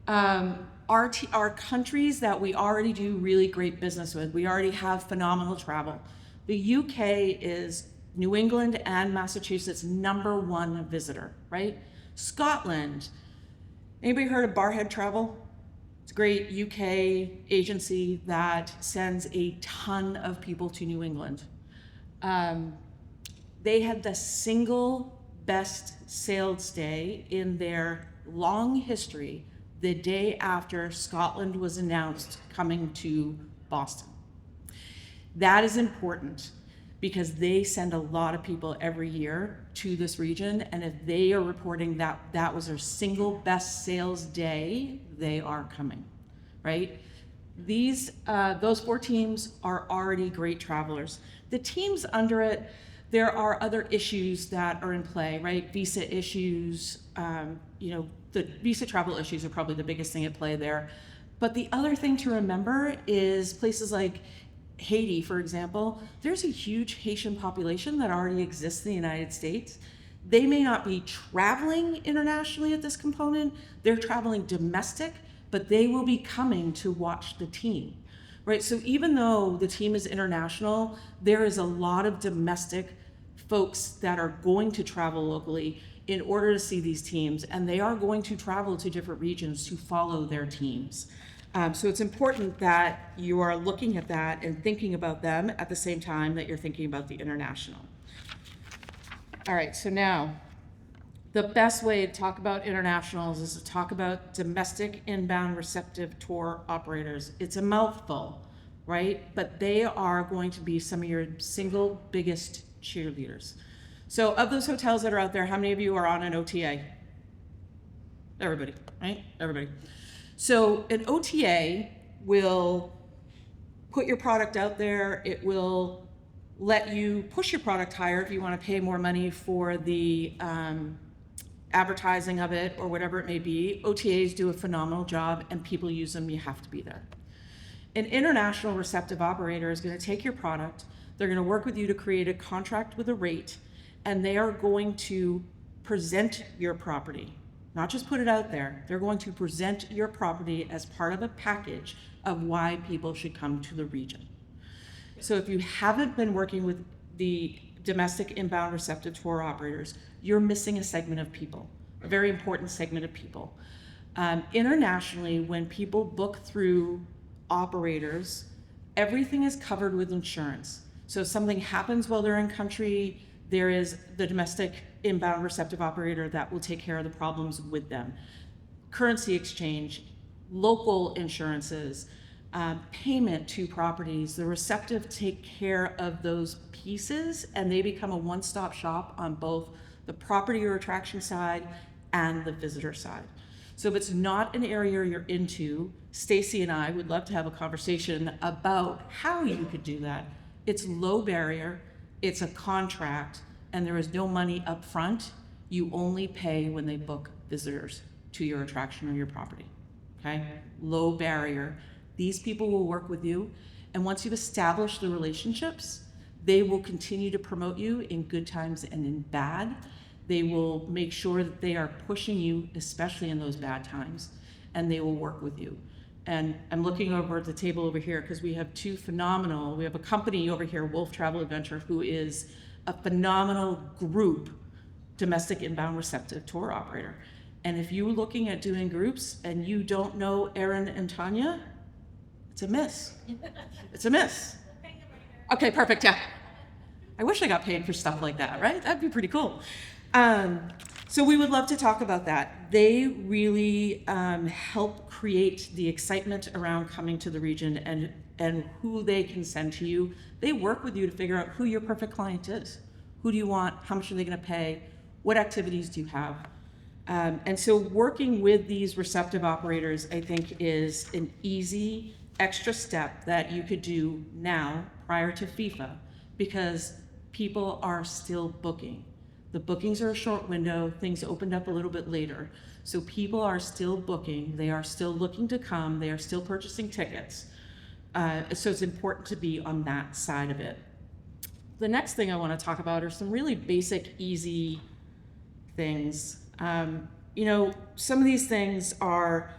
Our countries that we already do really great business with, we already have phenomenal travel. The UK is New England and Massachusetts' #1 visitor, right? Scotland. Anybody heard of Barhead Travel? It's a great UK agency that sends a ton of people to New England. They had the single best sales day in their long history the day after Scotland was announced coming to Boston. That is important because they send a lot of people every year to this region, and if they are reporting that that was their single best sales day, they are coming, right? Those 4 teams are already great travelers. The teams under it, there are other issues that are in play, right? Visa issues, the visa travel issues are probably the biggest thing at play there. But the other thing to remember is places like Haiti, for example, there's a huge Haitian population that already exists in the United States. They may not be traveling internationally at this component, they're traveling domestic, but they will be coming to watch the team, right? So even though the team is international, there is a lot of domestic folks that are going to travel locally in order to see these teams, and they are going to travel to different regions to follow their teams. So it's important that you are looking at that and thinking about them at the same time that you're thinking about the international. All right, so now, the best way to talk about internationals is to talk about domestic inbound receptive tour operators. It's a mouthful, right? But they are going to be some of your single biggest cheerleaders. So of those hotels that are out there, how many of you are on an OTA? Everybody, right? Everybody. So an OTA will put your product out there. It will let you push your product higher if you want to pay more money for the advertising of it or whatever it may be. OTAs do a phenomenal job and people use them. You have to be there. An international receptive operator is going to take your product. They're going to work with you to create a contract with a rate, and they are going to present your property. Not just put it out there. They're going to present your property as part of a package of why people should come to the region. So if you haven't been working with the domestic inbound receptive tour operators, you're missing a segment of people, a very important segment of people. Internationally, when people book through operators, everything is covered with insurance. So if something happens while they're in country, there is the domestic inbound receptive operator that will take care of the problems with them. Currency exchange, local insurances, payment to properties, the receptive take care of those pieces, and they become a one-stop shop on both the property or attraction side and the visitor side. So if it's not an area you're into, Stacy and I would love to have a conversation about how you could do that. It's low barrier, it's a contract, and there is no money up front. You only pay when they book visitors to your attraction or your property, okay? Low barrier. These people will work with you, and once you've established the relationships, they will continue to promote you in good times and in bad. They will make sure that they are pushing you, especially in those bad times, and they will work with you. And I'm looking over at the table over here because we have we have a company over here, Wolf Travel Adventure, who is a phenomenal group domestic inbound receptive tour operator. And if you're looking at doing groups and you don't know Erin and Tanya, it's a miss. It's a miss. Okay, perfect, yeah. I wish I got paid for stuff like that, right? That'd be pretty cool. So we would love to talk about that. They really help create the excitement around coming to the region and who they can send to you. They work with you to figure out who your perfect client is. Who do you want? How much are they going to pay? What activities do you have? And so working with these receptive operators, I think, is an easy extra step that you could do now prior to FIFA, because people are still booking. The bookings are a short window, things opened up a little bit later. So people are still booking, they are still looking to come, they are still purchasing tickets. So it's important to be on that side of it. The next thing I want to talk about are some really basic, easy things. Some of these things are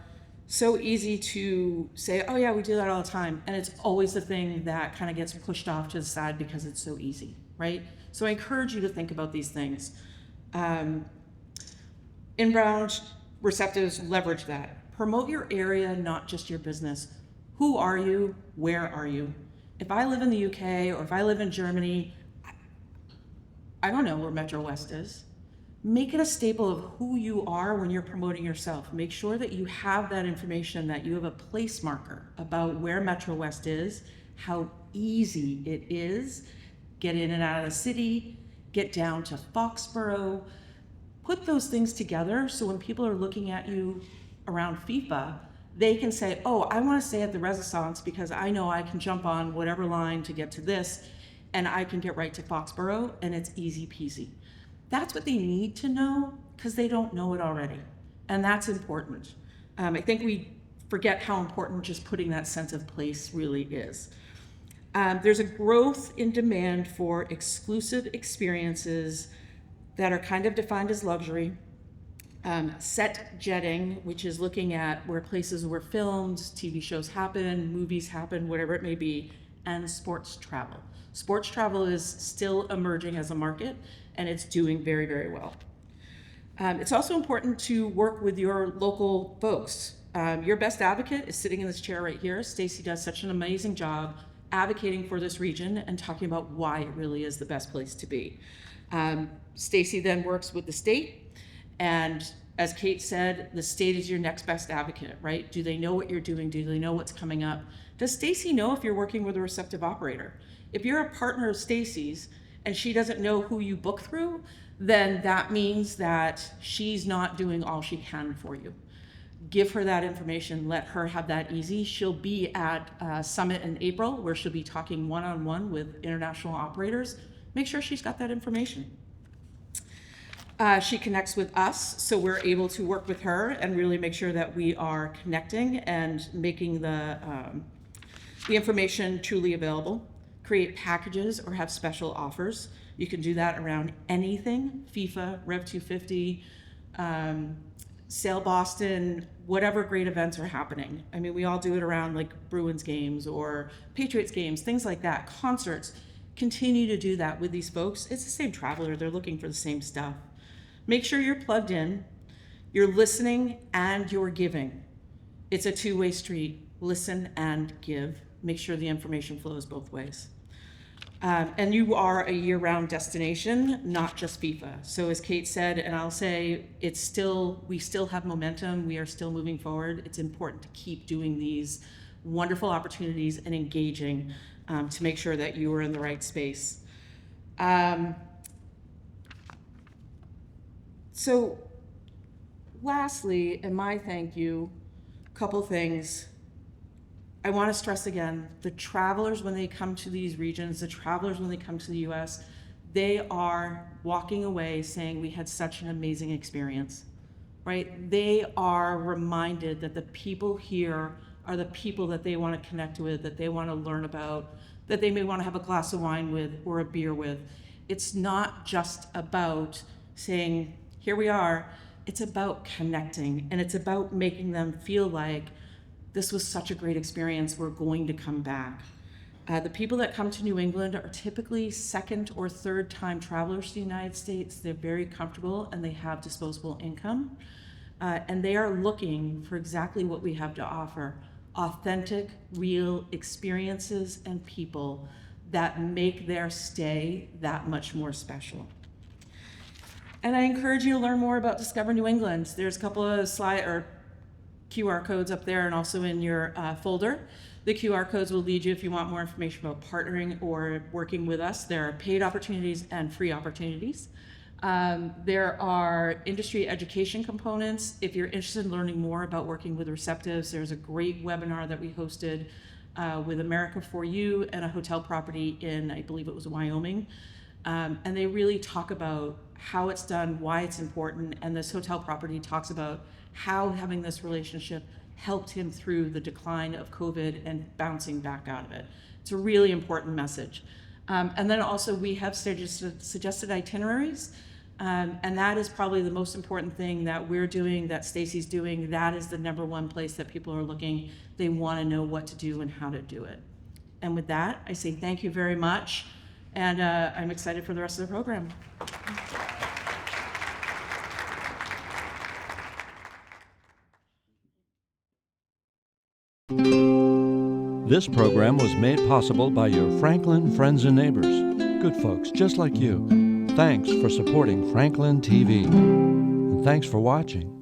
so easy to say, oh yeah, we do that all the time. And it's always the thing that kind of gets pushed off to the side because it's so easy, right? So I encourage you to think about these things. Inbound receptives leverage that. Promote your area, not just your business. Who are you? Where are you? If I live in the UK or if I live in Germany, I don't know where Metrowest is. Make it a staple of who you are when you're promoting yourself. Make sure that you have that information, that you have a place marker about where Metrowest is, how easy it is, get in and out of the city, get down to Foxborough. Put those things together so when people are looking at you around FIFA, they can say, oh, I want to stay at the Renaissance because I know I can jump on whatever line to get to this and I can get right to Foxborough and it's easy peasy. That's what they need to know because they don't know it already. And that's important. I think we forget how important just putting that sense of place really is. There's a growth in demand for exclusive experiences that are kind of defined as luxury. Set jetting, which is looking at where places where films, TV shows happen, movies happen, whatever it may be, and sports travel. Sports travel is still emerging as a market, and it's doing very, very well. It's also important to work with your local folks. Your best advocate is sitting in this chair right here. Stacy does such an amazing job advocating for this region and talking about why it really is the best place to be. Stacy then works with the state, and as Kate said, the state is your next best advocate, right? Do they know what you're doing? Do they know what's coming up? Does Stacy know if you're working with a receptive operator? If you're a partner of Stacy's and she doesn't know who you book through, then that means that she's not doing all she can for you. Give her that information, let her have that easy. She'll be at a summit in April where she'll be talking one-on-one with international operators. Make sure she's got that information. She connects with us, so we're able to work with her and really make sure that we are connecting and making the information truly available. Create packages or have special offers. You can do that around anything, FIFA, Rev 250, Sail Boston, whatever great events are happening. I mean, we all do it around like Bruins games or Patriots games, things like that, concerts. Continue to do that with these folks. It's the same traveler, they're looking for the same stuff. Make sure you're plugged in, you're listening and you're giving. It's a two-way street, listen and give. Make sure the information flows both ways. And you are a year-round destination, not just FIFA. So as Kate said, and I'll say, we still have momentum. We are still moving forward. It's important to keep doing these wonderful opportunities and engaging to make sure that you are in the right space. So lastly, in my thank you, couple things. I want to stress again, the travelers when they come to these regions, the travelers when they come to the US, they are walking away saying we had such an amazing experience, right? They are reminded that the people here are the people that they want to connect with, that they want to learn about, that they may want to have a glass of wine with or a beer with. It's not just about saying, here we are. It's about connecting, and it's about making them feel like this was such a great experience, we're going to come back. The people that come to New England are typically second or third time travelers to the United States. They're very comfortable and they have disposable income. And they are looking for exactly what we have to offer, authentic, real experiences and people that make their stay that much more special. And I encourage you to learn more about Discover New England. There's a couple of QR codes up there and also in your folder. The QR codes will lead you if you want more information about partnering or working with us. There are paid opportunities and free opportunities. There are industry education components. If you're interested in learning more about working with receptives, there's a great webinar that we hosted with America For You and a hotel property in, I believe it was Wyoming. And they really talk about how it's done, why it's important, and this hotel property talks about how having this relationship helped him through the decline of COVID and bouncing back out of it. It's a really important message. And then also we have suggested itineraries. And that is probably the most important thing that we're doing, that Stacy's doing. That is the number one place that people are looking. They want to know what to do and how to do it. And with that, I say thank you very much. And I'm excited for the rest of the program. This program was made possible by your Franklin friends and neighbors, good folks just like you. Thanks for supporting Franklin TV. And thanks for watching.